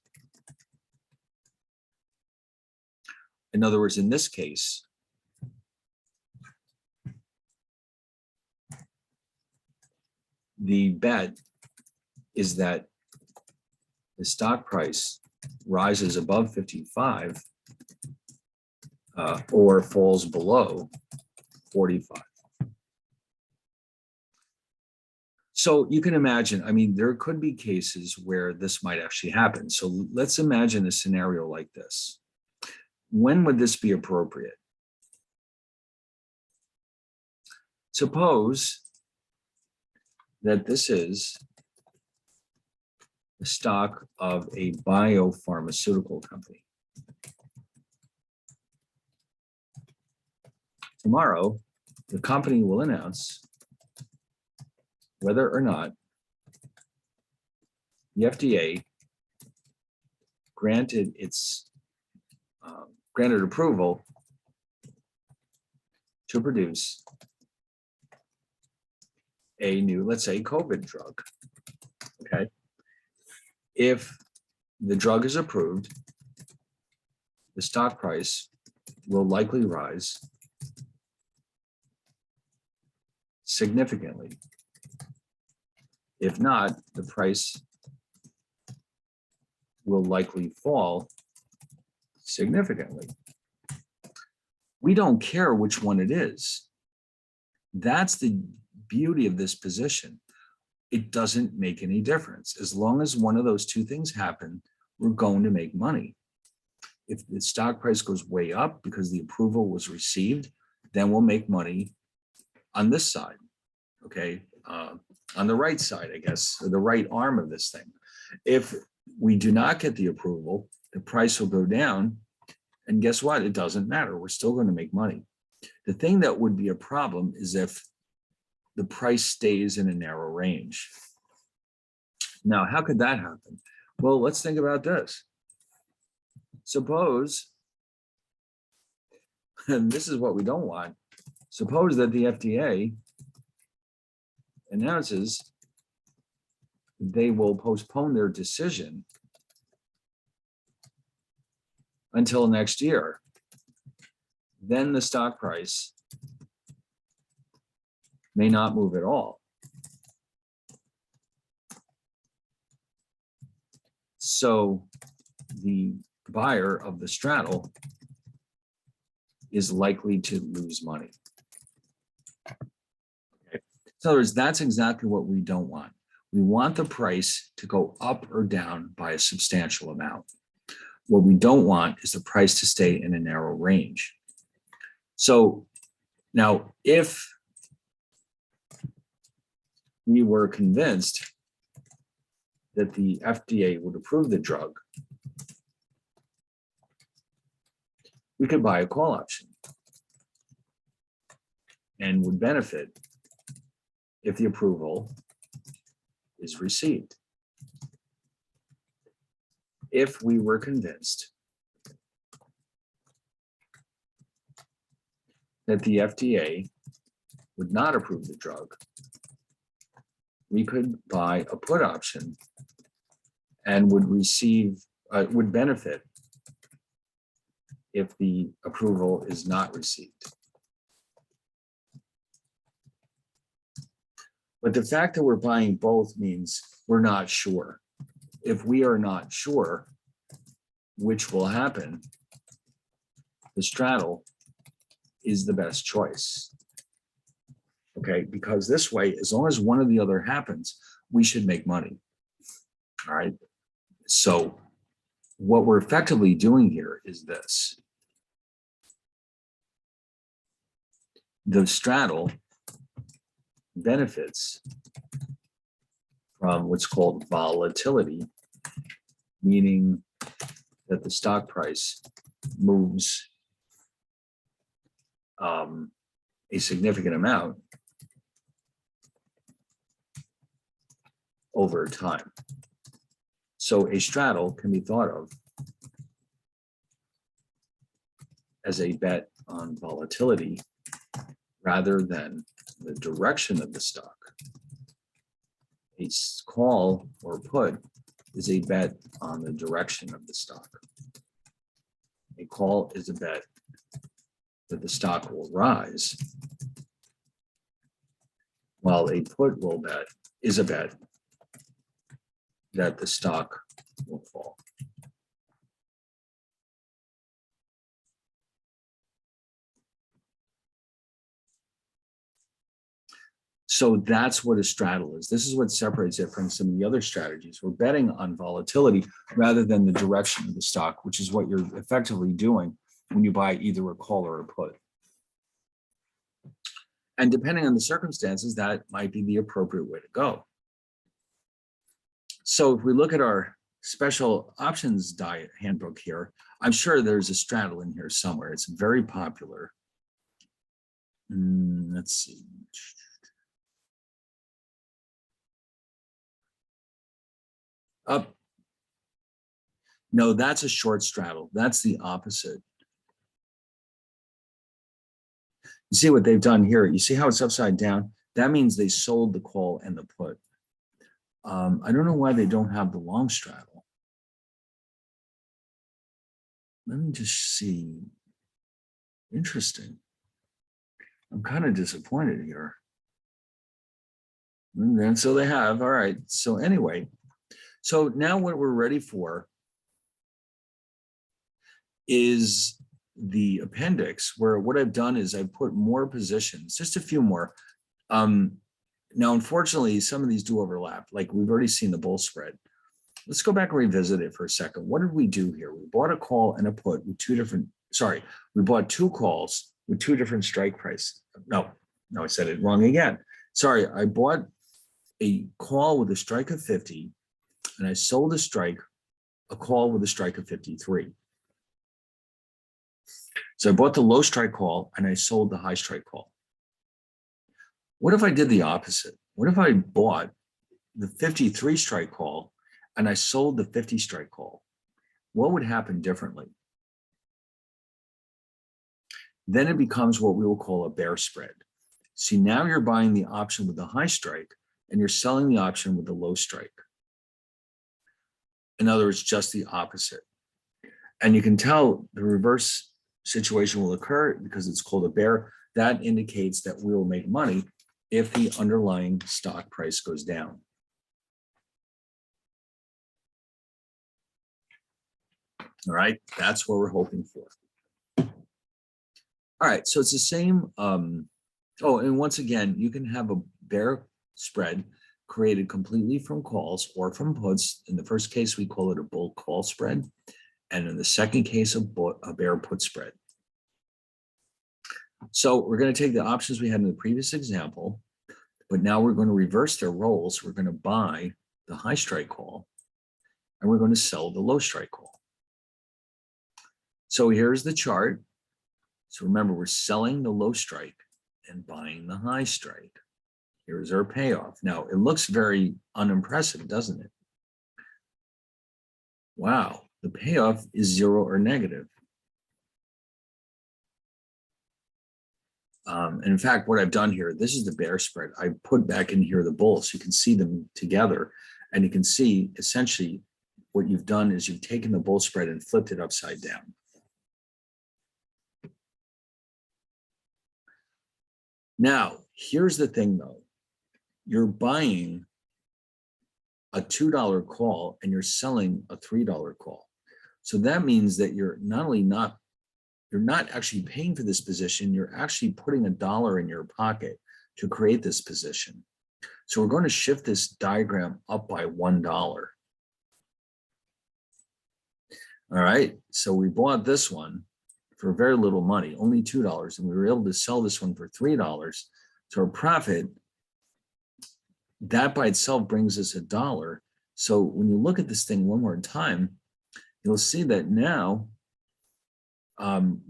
In other words, in this case, the bet is that the stock price rises above 55 or falls below 45. So you can imagine, I mean, there could be cases where this might actually happen. So let's imagine a scenario like this. When would this be appropriate? Suppose that this is the stock of a biopharmaceutical company. Tomorrow, the company will announce whether or not the FDA granted approval to produce a new, let's say, COVID drug. Okay. If the drug is approved, the stock price will likely rise significantly. If not, the price will likely fall significantly. We don't care which one it is. That's the beauty of this position. It doesn't make any difference. As long as one of those two things happen, we're going to make money. If the stock price goes way up because the approval was received, then we'll make money on this side, okay? On the right side, I guess, or the right arm of this thing. If we do not get the approval, the price will go down. And guess what? It doesn't matter. We're still going to make money. The thing that would be a problem is if the price stays in a narrow range. Now, how could that happen? Well, let's think about this. Suppose, and this is what we don't want, suppose that the FDA announces they will postpone their decision until next year. Then the stock price may not move at all. So the buyer of the straddle is likely to lose money. Okay. In other words, that's exactly what we don't want. We want the price to go up or down by a substantial amount. What we don't want is the price to stay in a narrow range. So now, if we were convinced that the FDA would approve the drug, we could buy a call option and would benefit if the approval is received. If we were convinced that the FDA would not approve the drug, we could buy a put option and would benefit if the approval is not received. But the fact that we're buying both means we're not sure. If we are not sure which will happen, the straddle is the best choice. Okay, because this way, as long as one or the other happens, we should make money. All right. So what we're effectively doing here is this. The straddle benefits from what's called volatility, meaning that the stock price moves a significant amount over time. So a straddle can be thought of as a bet on volatility rather than the direction of the stock. A call or put is a bet on the direction of the stock. A call is a bet that the stock will rise, while a put is a bet that the stock will fall. So that's what a straddle is. This is what separates it from some of the other strategies. We're betting on volatility rather than the direction of the stock, which is what you're effectively doing when you buy either a call or a put. And depending on the circumstances, that might be the appropriate way to go. So if we look at our special options diet handbook here, I'm sure there's a straddle in here somewhere. It's very popular. Let's see. Up. No, that's a short straddle. That's the opposite. You see what they've done here? You see how it's upside down? That means they sold the call and the put. I don't know why they don't have the long straddle. Let me just see. Interesting. I'm kind of disappointed here. And so they have. All right. So anyway, so now what we're ready for is the appendix, where what I've done is I've put more positions, just a few more. Now, unfortunately, some of these do overlap. Like we've already seen the bull spread. Let's go back and revisit it for a second. What did we do here? We bought a call and a put with we bought two calls with two different strike prices. No, I said it wrong again. Sorry, I bought a call with a strike of 50 and I sold a call with a strike of 53. So I bought the low strike call and I sold the high strike call. What if I did the opposite? What if I bought the 53 strike call and I sold the 50 strike call? What would happen differently? Then it becomes what we will call a bear spread. See, now you're buying the option with the high strike and you're selling the option with the low strike. In other words, just the opposite. And you can tell the reverse situation will occur because it's called a bear. That indicates that we will make money if the underlying stock price goes down. All right, that's what we're hoping for. All right, so it's the same. And once again, you can have a bear spread created completely from calls or from puts. In the first case, we call it a bull call spread. And in the second case, a bear put spread. So we're going to take the options we had in the previous example, but now we're going to reverse their roles. We're going to buy the high strike call and we're going to sell the low strike call. So here's the chart. So remember, we're selling the low strike and buying the high strike. Here's our payoff. Now, it looks very unimpressive, doesn't it? Wow, the payoff is 0 or negative. And in fact, what I've done here, this is the bear spread. I put back in here the bull so you can see them together. And you can see essentially what you've done is you've taken the bull spread and flipped it upside down. Now, here's the thing though. You're buying a $2 call and you're selling a $3 call. So that means that you're not actually paying for this position, you're actually putting $1 in your pocket to create this position. So we're going to shift this diagram up by $1. All right, so we bought this one for very little money, only $2, and we were able to sell this one for $3. So our profit, that by itself brings us $1. So when you look at this thing one more time, you'll see that now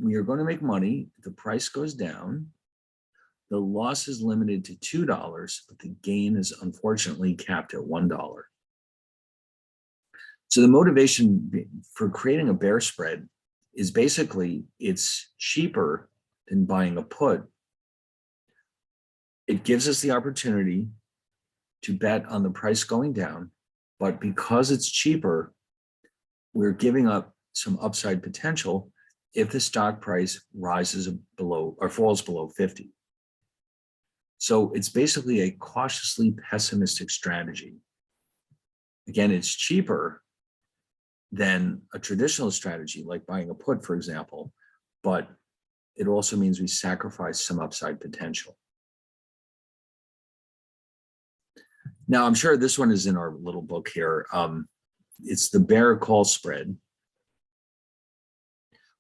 we are going to make money. The price goes down. The loss is limited to $2, but the gain is unfortunately capped at $1. So the motivation for creating a bear spread is basically it's cheaper than buying a put. It gives us the opportunity to bet on the price going down, but because it's cheaper, we're giving up some upside potential if the stock price rises below or falls below 50. So it's basically a cautiously pessimistic strategy. Again, it's cheaper than a traditional strategy like buying a put, for example, but it also means we sacrifice some upside potential. Now, I'm sure this one is in our little book here. It's the bear call spread.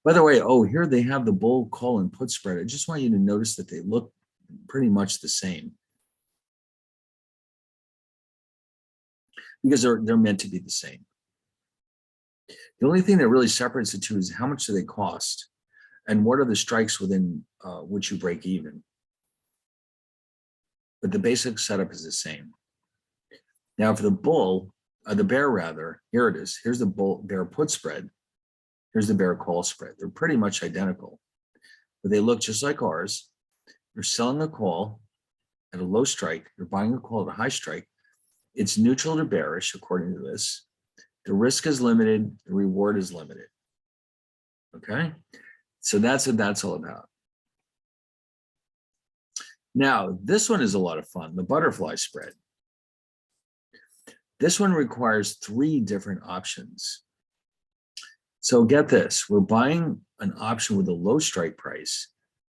By the way, oh, here they have the bull call and put spread. I just want you to notice that they look pretty much the same because they're meant to be the same. The only thing that really separates the two is how much do they cost and what are the strikes within which you break even. But the basic setup is the same. Now for the bull, the bear rather, here it is. Here's the bear put spread. Here's the bear call spread. They're pretty much identical, but they look just like ours. You're selling a call at a low strike. You're buying a call at a high strike. It's neutral to bearish, according to this. The risk is limited. The reward is limited. Okay, so that's what that's all about. Now, this one is a lot of fun, the butterfly spread. This one requires 3 different options. So get this, we're buying an option with a low strike price,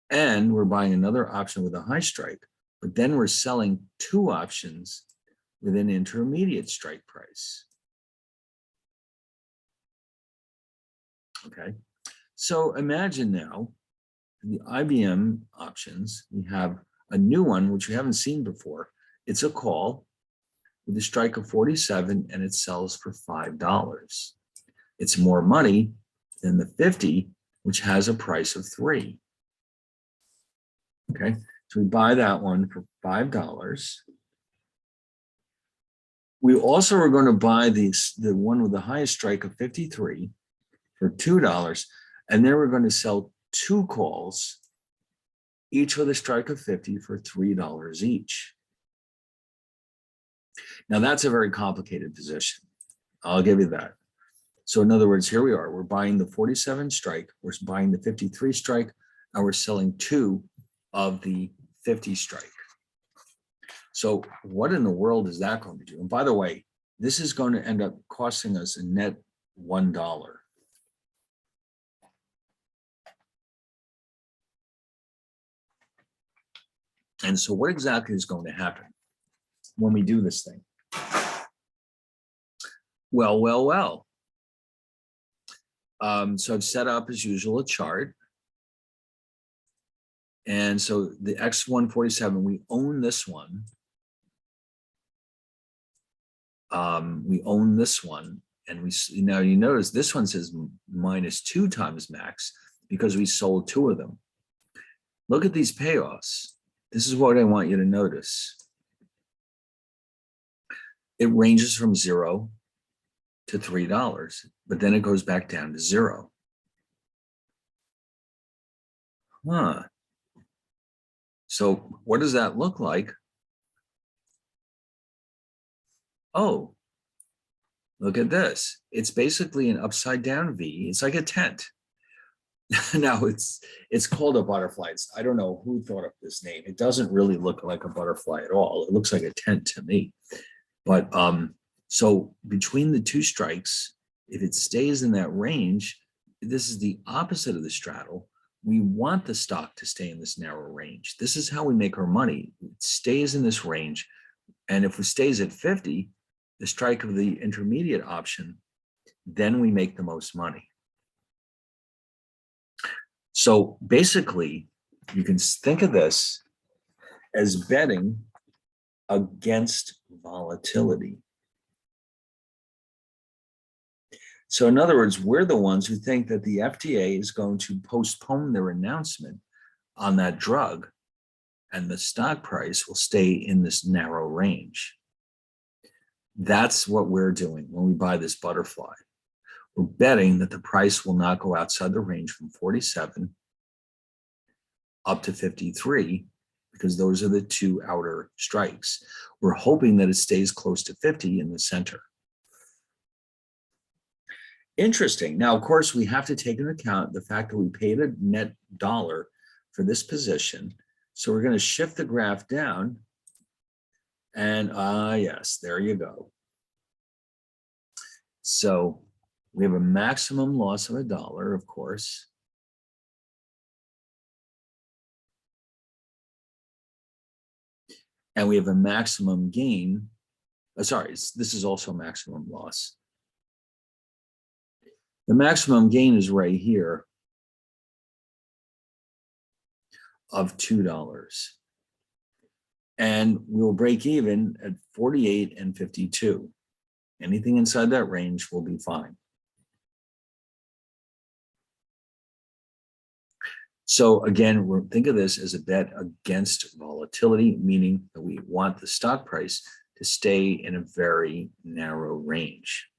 and we're buying another option with a high strike, but then we're selling 2 options with an intermediate strike price. Okay, so imagine now the IBM options, we have a new one, which we haven't seen before. It's a call with a strike of 47 and it sells for $5. It's more money than the 50, which has a price of 3. Okay, so we buy that one for $5. We also are going to buy the one with the highest strike of 53 for $2, and then we're going to sell 2 calls, each with a strike of 50 for $3 each. Now that's a very complicated position. I'll give you that. So in other words, here we are, we're buying the 47 strike, we're buying the 53 strike, and we're selling 2 of the 50 strike. So what in the world is that going to do? And by the way, this is going to end up costing us a net $1. And so what exactly is going to happen when we do this thing? Well. So I've set up, as usual, a chart. And so the X147, we own this one. We own this one. And now you notice this one says -2 times max because we sold 2 of them. Look at these payoffs. This is what I want you to notice. It ranges from 0 to $3, but then it goes back down to 0. Huh. So what does that look like? Oh, look at this. It's basically an upside down V. It's like a tent. Now it's called a butterfly. I don't know who thought up this name. It doesn't really look like a butterfly at all. It looks like a tent to me. But so between the two strikes, if it stays in that range, this is the opposite of the straddle. We want the stock to stay in this narrow range. This is how we make our money. It stays in this range. And if it stays at 50, the strike of the intermediate option, then we make the most money. So basically, you can think of this as betting against volatility. So in other words, we're the ones who think that the FDA is going to postpone their announcement on that drug, and the stock price will stay in this narrow range. That's what we're doing when we buy this butterfly. We're betting that the price will not go outside the range from 47 up to 53, because those are the two outer strikes. We're hoping that it stays close to 50 in the center. Interesting. Now, of course, we have to take into account the fact that we paid a net dollar for this position. So we're going to shift the graph down. And yes, there you go. So we have a maximum loss of $1, of course. And we have a maximum gain. Sorry, this is also maximum loss. The maximum gain is right here of $2. And we'll break even at 48 and 52. Anything inside that range will be fine. So again, think of this as a bet against volatility, meaning that we want the stock price to stay in a very narrow range.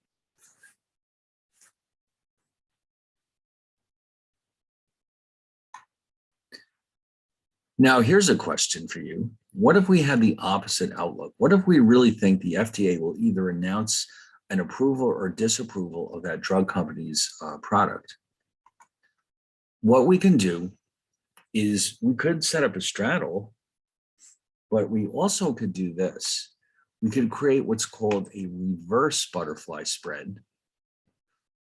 Now, here's a question for you. What if we had the opposite outlook? What if we really think the FDA will either announce an approval or disapproval of that drug company's product? What we can do is we could set up a straddle, but we also could do this. We could create what's called a reverse butterfly spread,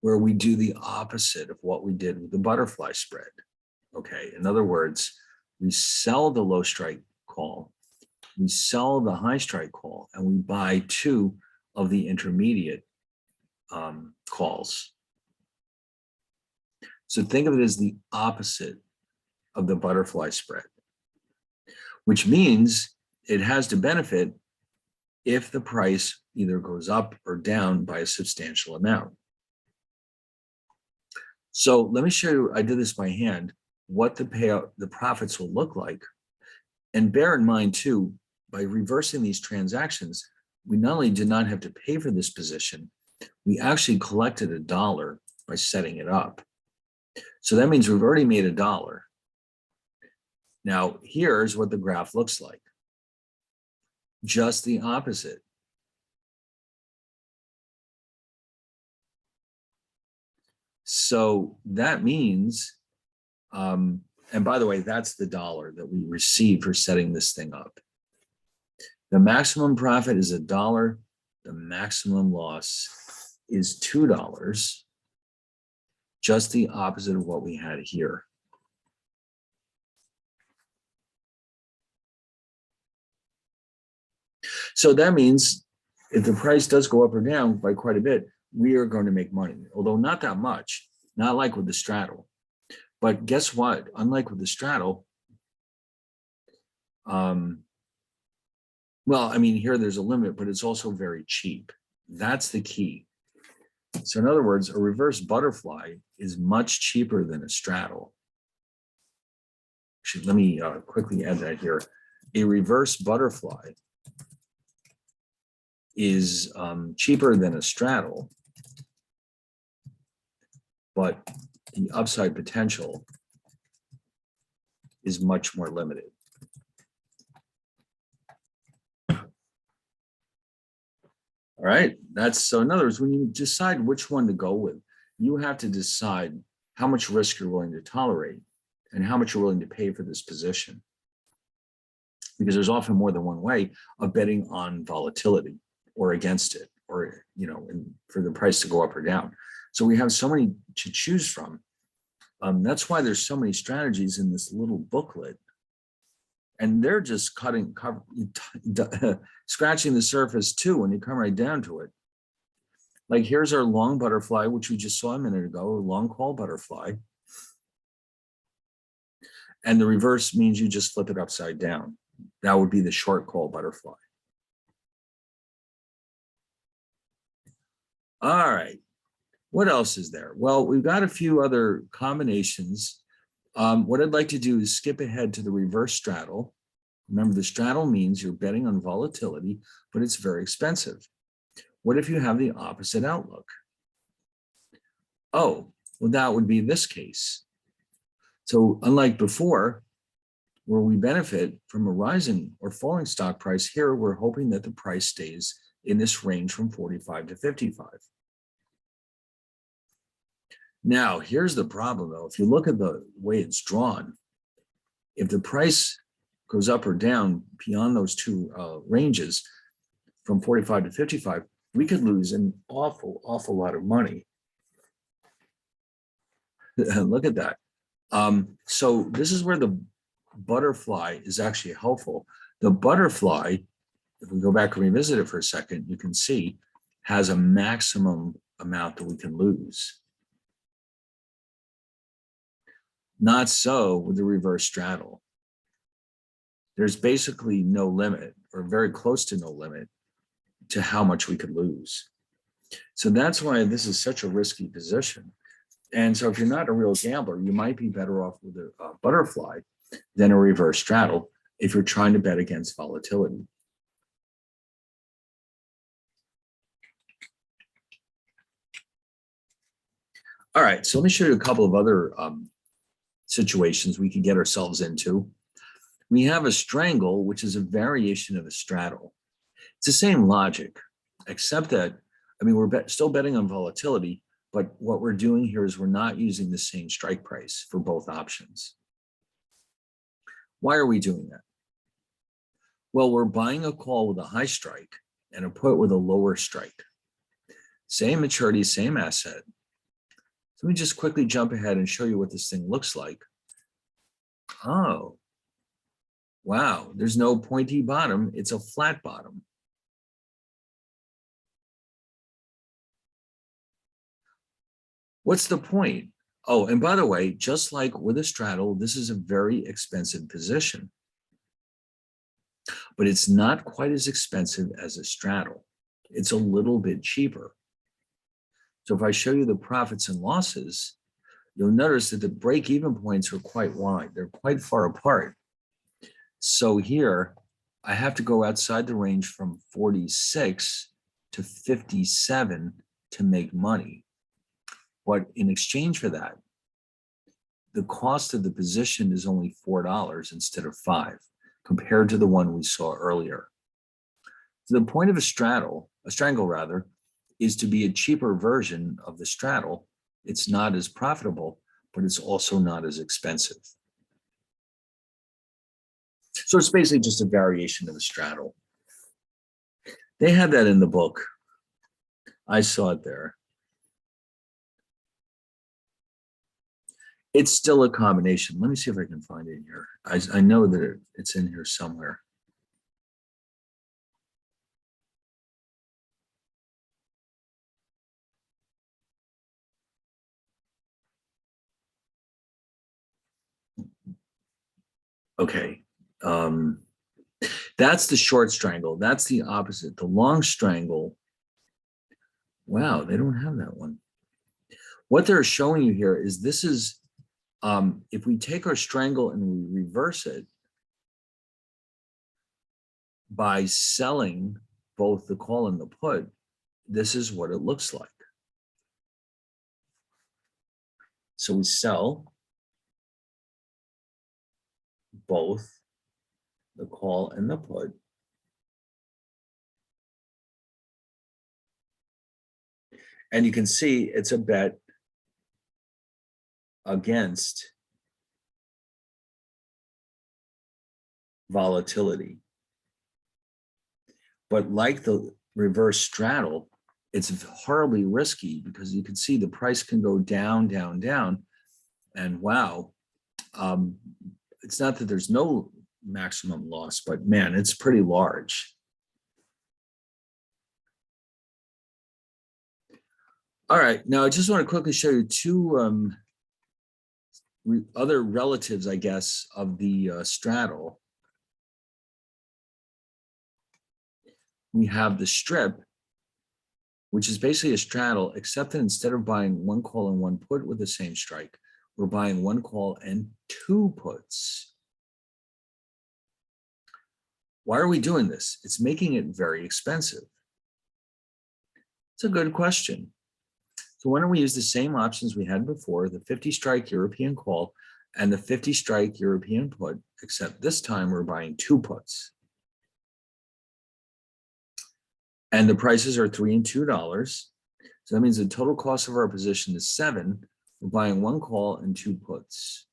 where we do the opposite of what we did with the butterfly spread. Okay, in other words, we sell the low strike call, we sell the high strike call, and we buy two of the intermediate calls. So think of it as the opposite of the butterfly spread, which means it has to benefit if the price either goes up or down by a substantial amount. So let me show you, I did this by hand, what the payout, the profits will look like. And bear in mind too, by reversing these transactions, we not only did not have to pay for this position, we actually collected $1 by setting it up. So that means we've already made $1. Now, here's what the graph looks like. Just the opposite. So that means, and by the way, that's the $1 that we receive for setting this thing up. The maximum profit is $1. The maximum loss is $2. Just the opposite of what we had here. So that means if the price does go up or down by quite a bit, we are going to make money, although not that much, not like with the straddle. But guess what? Unlike with the straddle, well, I mean, here there's a limit, but it's also very cheap. That's the key. So in other words, a reverse butterfly is much cheaper than a straddle. Actually, let me quickly add that here. A reverse butterfly is cheaper than a straddle, but the upside potential is much more limited. All right. That's so in other words, when you decide which one to go with, you have to decide how much risk you're willing to tolerate and how much you're willing to pay for this position. Because there's often more than one way of betting on volatility or against it, or for the price to go up or down. So we have so many to choose from. That's why there's so many strategies in this little booklet, and they're just scratching the surface too when you come right down to it. Like here's our long butterfly, which we just saw a minute ago, a long call butterfly. And the reverse means you just flip it upside down. That would be the short call butterfly. All right. What else is there? Well, we've got a few other combinations. What I'd like to do is skip ahead to the reverse straddle. Remember, the straddle means you're betting on volatility, but it's very expensive. What if you have the opposite outlook? Oh, well, that would be this case. So unlike before, where we benefit from a rising or falling stock price, here we're hoping that the price stays in this range from 45 to 55. Now, here's the problem, though. If you look at the way it's drawn, if the price goes up or down beyond those two ranges from 45 to 55, we could lose an awful lot of money. Look at that. So this is where the butterfly is actually helpful. The butterfly, if we go back and revisit it for a second, you can see has a maximum amount that we can lose. Not so with the reverse straddle. There's basically no limit, or very close to no limit, to how much we could lose. So that's why this is such a risky position. And so if you're not a real gambler, you might be better off with a butterfly than a reverse straddle if you're trying to bet against volatility. All right, so let me show you a couple of other situations we could get ourselves into. We have a strangle, which is a variation of a straddle. It's the same logic, except that, we're still betting on volatility, but what we're doing here is we're not using the same strike price for both options. Why are we doing that? Well, we're buying a call with a high strike and a put with a lower strike. Same maturity, same asset. So let me just quickly jump ahead and show you what this thing looks like. Oh, wow, there's no pointy bottom, it's a flat bottom. What's the point? Oh, and by the way, just like with a straddle, this is a very expensive position, but it's not quite as expensive as a straddle. It's a little bit cheaper. So if I show you the profits and losses, you'll notice that the break-even points are quite wide. They're quite far apart. So here, I have to go outside the range from 46 to 57 to make money. But in exchange for that, the cost of the position is only $4 instead of $5, compared to the one we saw earlier. So the point of a strangle rather, is to be a cheaper version of the straddle. It's not as profitable, but it's also not as expensive. So it's basically just a variation of the straddle. They had that in the book. I saw it there. It's still a combination. Let me see if I can find it here. I know that it's in here somewhere. Okay. That's the short strangle. That's the opposite. The long strangle. Wow, they don't have that one. What they're showing you here is this is, if we take our strangle and we reverse it by selling both the call and the put, this is what it looks like. So we sell both the call and the put. And you can see it's a bet against volatility. But like the reverse straddle, it's horribly risky because you can see the price can go down, down, down. And wow, it's not that there's no maximum loss, but man, it's pretty large. All right, now I just want to quickly show you two other relatives, I guess, of the straddle. We have the strip, which is basically a straddle, except that instead of buying one call and one put with the same strike, we're buying one call and two puts. Why are we doing this? It's making it very expensive. It's a good question. So why don't we use the same options we had before, the 50 strike European call and the 50 strike European put, except this time we're buying two puts. And the prices are $3 and $2. So that means the total cost of our position is $7. We're buying one call and two puts.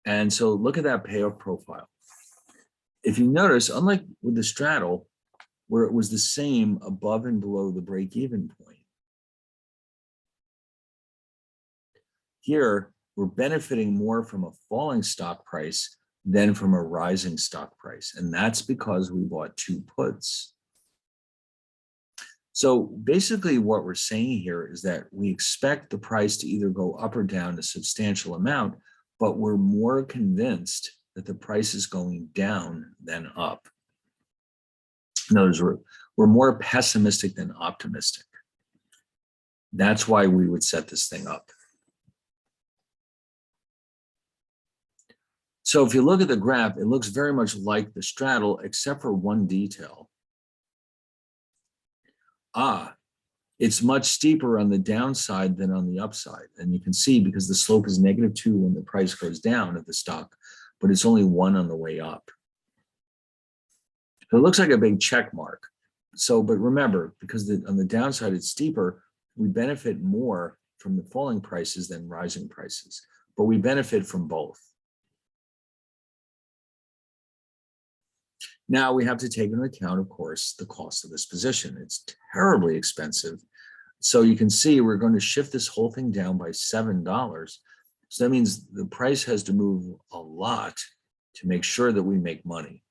And so look at that payoff profile. If you notice, unlike with the straddle, where it was the same above and below the break-even point, here we're benefiting more from a falling stock price than from a rising stock price. And that's because we bought two puts. So basically what we're saying here is that we expect the price to either go up or down a substantial amount, but we're more convinced that the price is going down than up. In other words, we're more pessimistic than optimistic. That's why we would set this thing up. So if you look at the graph, it looks very much like the straddle, except for one detail. It's much steeper on the downside than on the upside. And you can see because the slope is -2 when the price goes down of the stock, but it's only 1 on the way up. So it looks like a big check mark. So, but remember, because on the downside it's steeper, we benefit more from the falling prices than rising prices, but we benefit from both. Now we have to take into account, of course, the cost of this position. It's terribly expensive. So you can see we're going to shift this whole thing down by $7. So that means the price has to move a lot to make sure that we make money.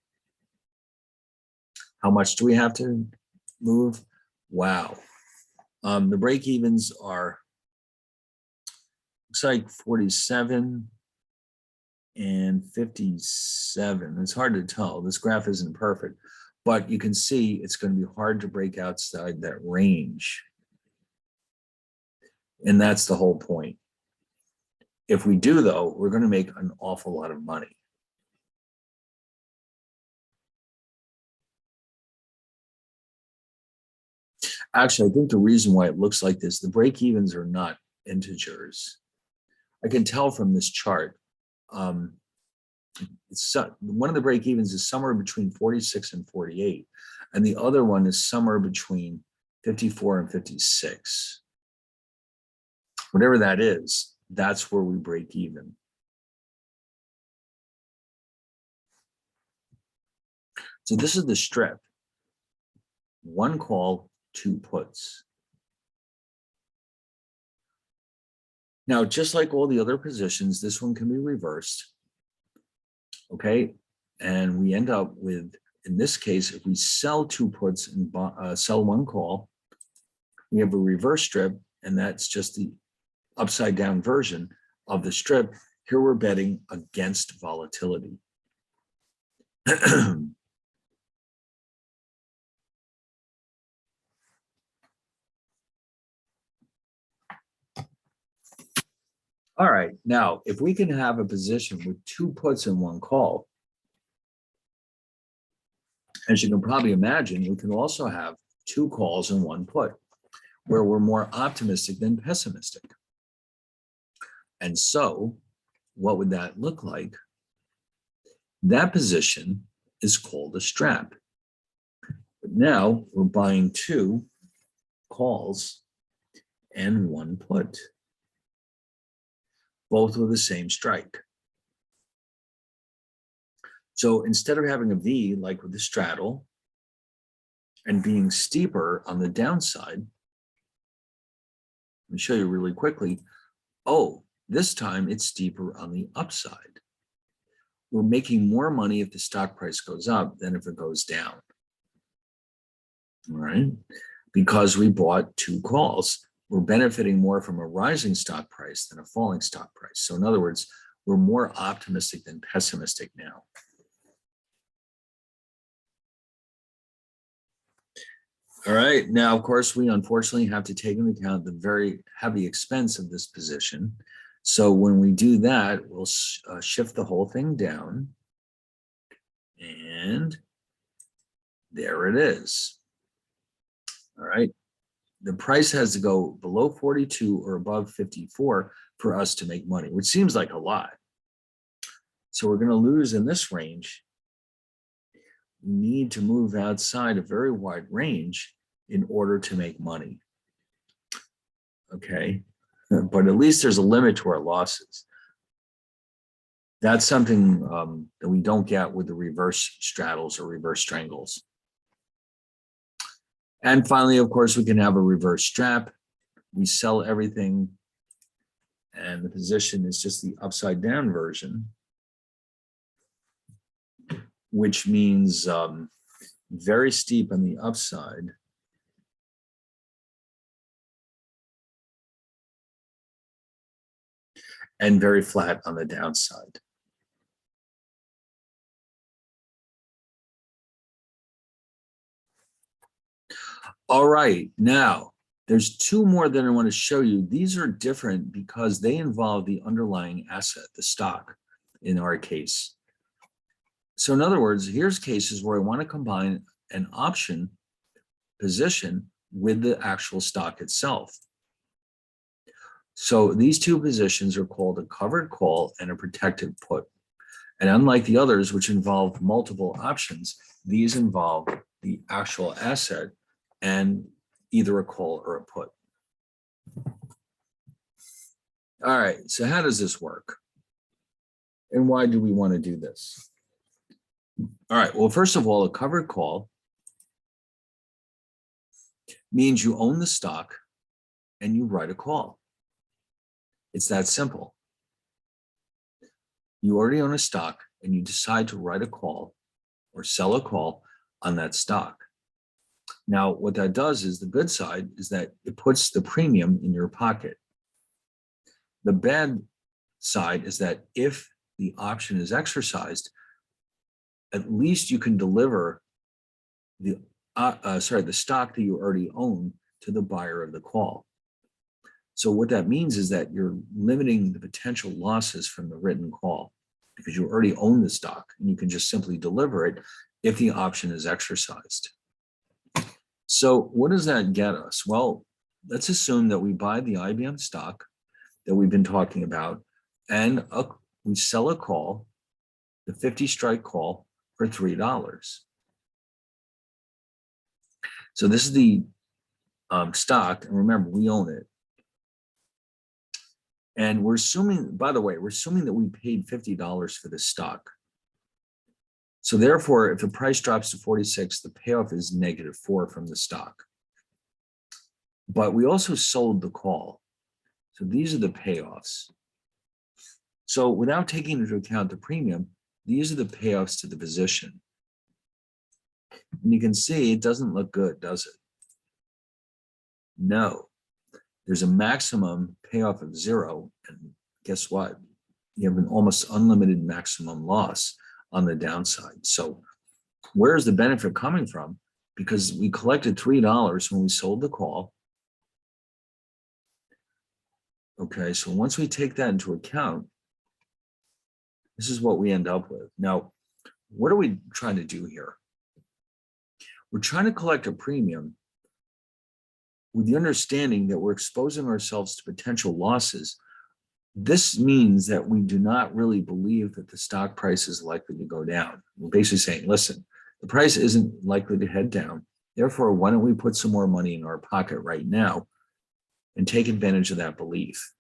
How much do we have to move? Wow. The break-evens are, looks like 47 and 57. It's hard to tell. This graph isn't perfect, but you can see it's going to be hard to break outside that range. And that's the whole point. If we do, though, we're going to make an awful lot of money. Actually, I think the reason why it looks like this, the break-evens are not integers. I can tell from this chart. One of the break-evens is somewhere between 46 and 48, and the other one is somewhere between 54 and 56. Whatever that is, that's where we break even. So this is the strip. One call, two puts. Now, just like all the other positions, this one can be reversed. Okay, and we end up with, in this case, if we sell two puts and sell one call, we have a reverse strip, and that's just the upside down version of the strip. Here we're betting against volatility. All right, now, if we can have a position with two puts and one call, as you can probably imagine, we can also have two calls and one put, where we're more optimistic than pessimistic. And so, what would that look like? That position is called a strap. Now we're buying 2 calls and 1 put, both with the same strike. So instead of having a V like with the straddle and being steeper on the downside, let me show you really quickly. Oh, this time it's steeper on the upside. We're making more money if the stock price goes up than if it goes down. All right, because we bought 2 calls, we're benefiting more from a rising stock price than a falling stock price. So in other words, we're more optimistic than pessimistic now. All right, now, of course, we unfortunately have to take into account the very heavy expense of this position. So when we do that, we'll shift the whole thing down. And there it is. All right, the price has to go below 42 or above 54 for us to make money, which seems like a lot. So we're going to lose in this range. We need to move outside a very wide range in order to make money. Okay, but at least there's a limit to our losses. That's something that we don't get with the reverse straddles or reverse strangles. And finally, of course, we can have a reverse strap. We sell everything, and the position is just the upside down version, which means very steep on the upside and very flat on the downside. All right, now there's 2 more that I want to show you. These are different because they involve the underlying asset, the stock in our case. So in other words, here's cases where I want to combine an option position with the actual stock itself. So these 2 positions are called a covered call and a protected put. And unlike the others, which involve multiple options, these involve the actual asset and either a call or a put. All right, so how does this work? And why do we want to do this? All right, well, first of all, a covered call means you own the stock and you write a call. It's that simple. You already own a stock and you decide to write a call or sell a call on that stock. Now, what that does is the good side is that it puts the premium in your pocket. The bad side is that if the option is exercised, at least you can deliver the stock that you already own to the buyer of the call. So what that means is that you're limiting the potential losses from the written call because you already own the stock and you can just simply deliver it if the option is exercised. So what does that get us? Well, let's assume that we buy the IBM stock that we've been talking about and we sell a call, the 50 strike call, for $3. So this is the stock, and remember, we own it. And we're assuming, by the way, we're assuming that we paid $50 for this stock. So therefore, if the price drops to 46, the payoff is -4 from the stock. But we also sold the call. So these are the payoffs. So without taking into account the premium, these are the payoffs to the position. And you can see it doesn't look good, does it? No. There's a maximum payoff of 0. And guess what? You have an almost unlimited maximum loss on the downside. So where's the benefit coming from? Because we collected $3 when we sold the call. Okay, so once we take that into account, this is what we end up with. Now, what are we trying to do here? We're trying to collect a premium with the understanding that we're exposing ourselves to potential losses. This means that we do not really believe that the stock price is likely to go down. We're basically saying, listen, the price isn't likely to head down. Therefore, why don't we put some more money in our pocket right now and take advantage of that belief?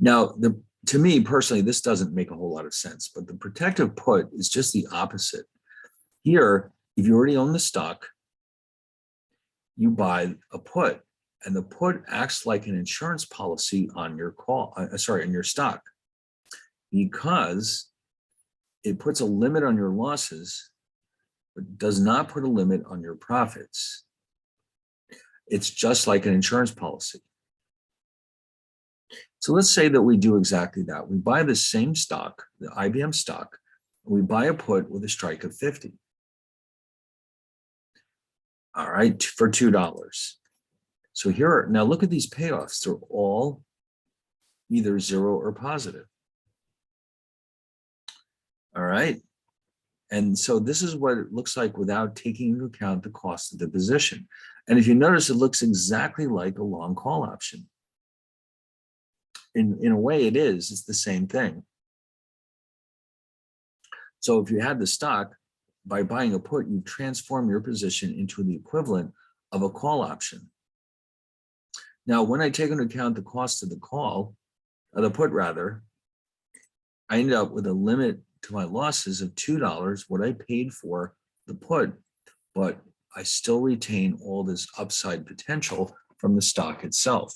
Now, to me personally, this doesn't make a whole lot of sense, but the protective put is just the opposite. Here, if you already own the stock, you buy a put, and the put acts like an insurance policy on your on your stock, because it puts a limit on your losses, but does not put a limit on your profits. It's just like an insurance policy. So let's say that we do exactly that. We buy the same stock, the IBM stock, and we buy a put with a strike of 50. All right, for $2. So now look at these payoffs. They're all either zero or positive. All right. And so this is what it looks like without taking into account the cost of the position. And if you notice, it looks exactly like a long call option. In a way, it's the same thing. So if you had the stock, by buying a put, you transform your position into the equivalent of a call option. Now, when I take into account the cost of the put rather, I end up with a limit to my losses of $2, what I paid for the put, but I still retain all this upside potential from the stock itself.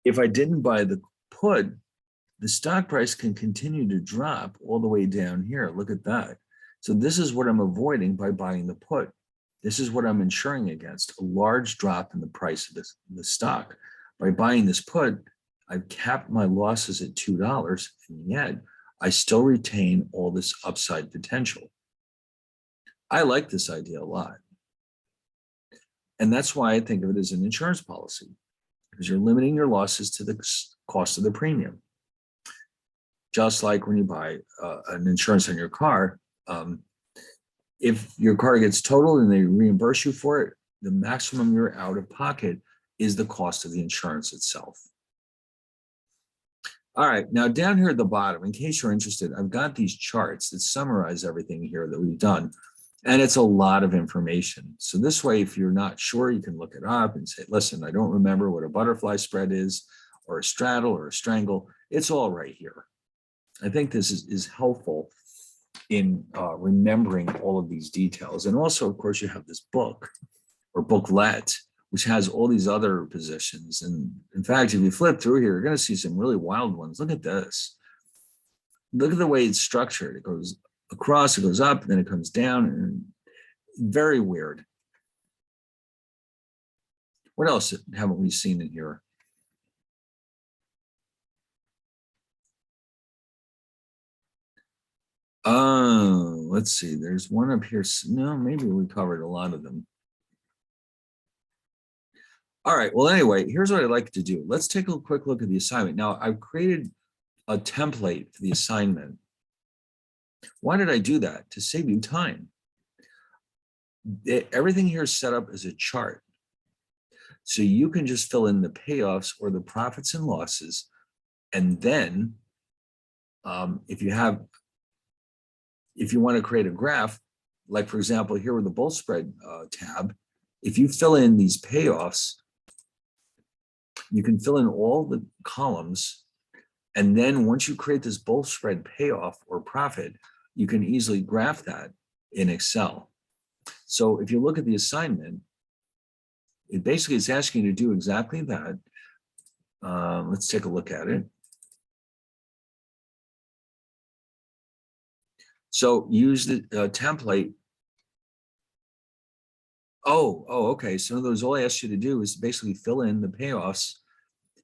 If I didn't buy the put, the stock price can continue to drop all the way down here. Look at that. So this is what I'm avoiding by buying the put. This is what I'm insuring against, a large drop in the price of the stock. By buying this put, I've capped my losses at $2, and yet I still retain all this upside potential. I like this idea a lot. And that's why I think of it as an insurance policy, because you're limiting your losses to the cost of the premium. Just like when you buy an insurance on your car, if your car gets totaled and they reimburse you for it, the maximum you're out of pocket is the cost of the insurance itself. All right, now down here at the bottom, in case you're interested, I've got these charts that summarize everything here that we've done, and it's a lot of information. So this way, if you're not sure, you can look it up and say, listen, I don't remember what a butterfly spread is, or a straddle, or a strangle. It's all right here. I think this is helpful in remembering all of these details. And also, of course, you have this book or booklet, which has all these other positions. And in fact, if you flip through here, you're going to see some really wild ones. Look at this. Look at the way it's structured. It goes across, it goes up, then it comes down, and very weird. What else haven't we seen in here? Oh, let's see. There's one up here. No, maybe we covered a lot of them. All right. Well, anyway, here's what I'd like to do. Let's take a quick look at the assignment. Now, I've created a template for the assignment. Why did I do that? To save you time. Everything here is set up as a chart. So you can just fill in the payoffs or the profits and losses. And then if you want to create a graph, like for example, here with the bull spread tab, if you fill in these payoffs, you can fill in all the columns. And then once you create this bull spread payoff or profit, you can easily graph that in Excel. So if you look at the assignment, it basically is asking you to do exactly that. Let's take a look at it. So use the template. Okay. So all I asked you to do is basically fill in the payoffs,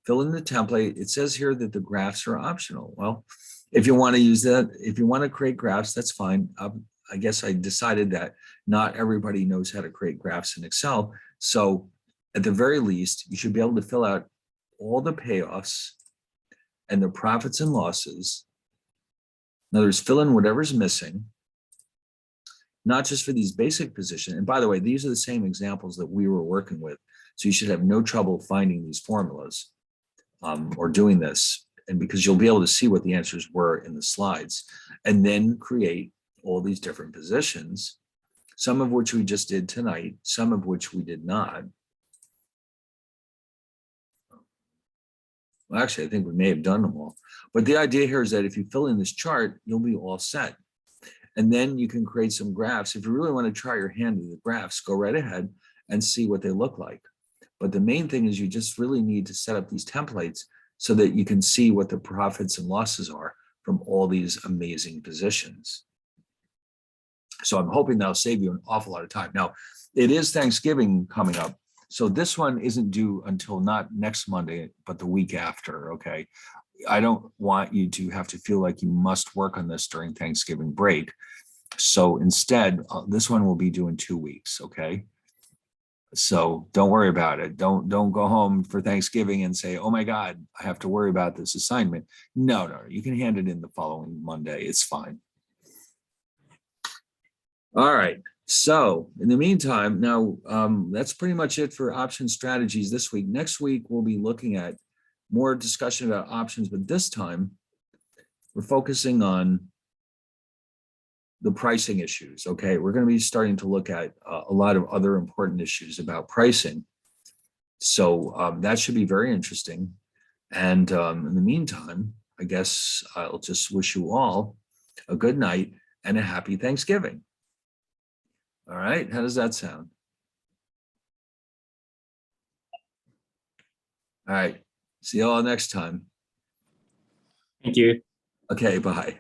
fill in the template. It says here that the graphs are optional. Well, if you want to use that, if you want to create graphs, that's fine. I guess I decided that not everybody knows how to create graphs in Excel. So at the very least, you should be able to fill out all the payoffs and the profits and losses. In other words, fill in whatever's missing, not just for these basic positions. And by the way, these are the same examples that we were working with. So you should have no trouble finding these formulas or doing this. And because you'll be able to see what the answers were in the slides, and then create all these different positions, some of which we just did tonight, some of which we did not. Well, actually, I think we may have done them all. But the idea here is that if you fill in this chart, you'll be all set. And then you can create some graphs. If you really want to try your hand at the graphs, go right ahead and see what they look like. But the main thing is you just really need to set up these templates so that you can see what the profits and losses are from all these amazing positions. So I'm hoping that'll save you an awful lot of time. Now, it is Thanksgiving coming up. So this one isn't due until not next Monday, but the week after, okay? I don't want you to have to feel like you must work on this during Thanksgiving break. So instead, this one will be due in 2 weeks, okay? So don't worry about it. Don't go home for Thanksgiving and say, oh my God, I have to worry about this assignment. No, you can hand it in the following Monday. It's fine. All right. So in the meantime, now that's pretty much it for option strategies this week. Next week, we'll be looking at more discussion about options, but this time we're focusing on the pricing issues. Okay, we're going to be starting to look at a lot of other important issues about pricing. So that should be very interesting. And in the meantime, I guess I'll just wish you all a good night and a happy Thanksgiving. All right, how does that sound? All right, see you all next time. Thank you. Okay, bye.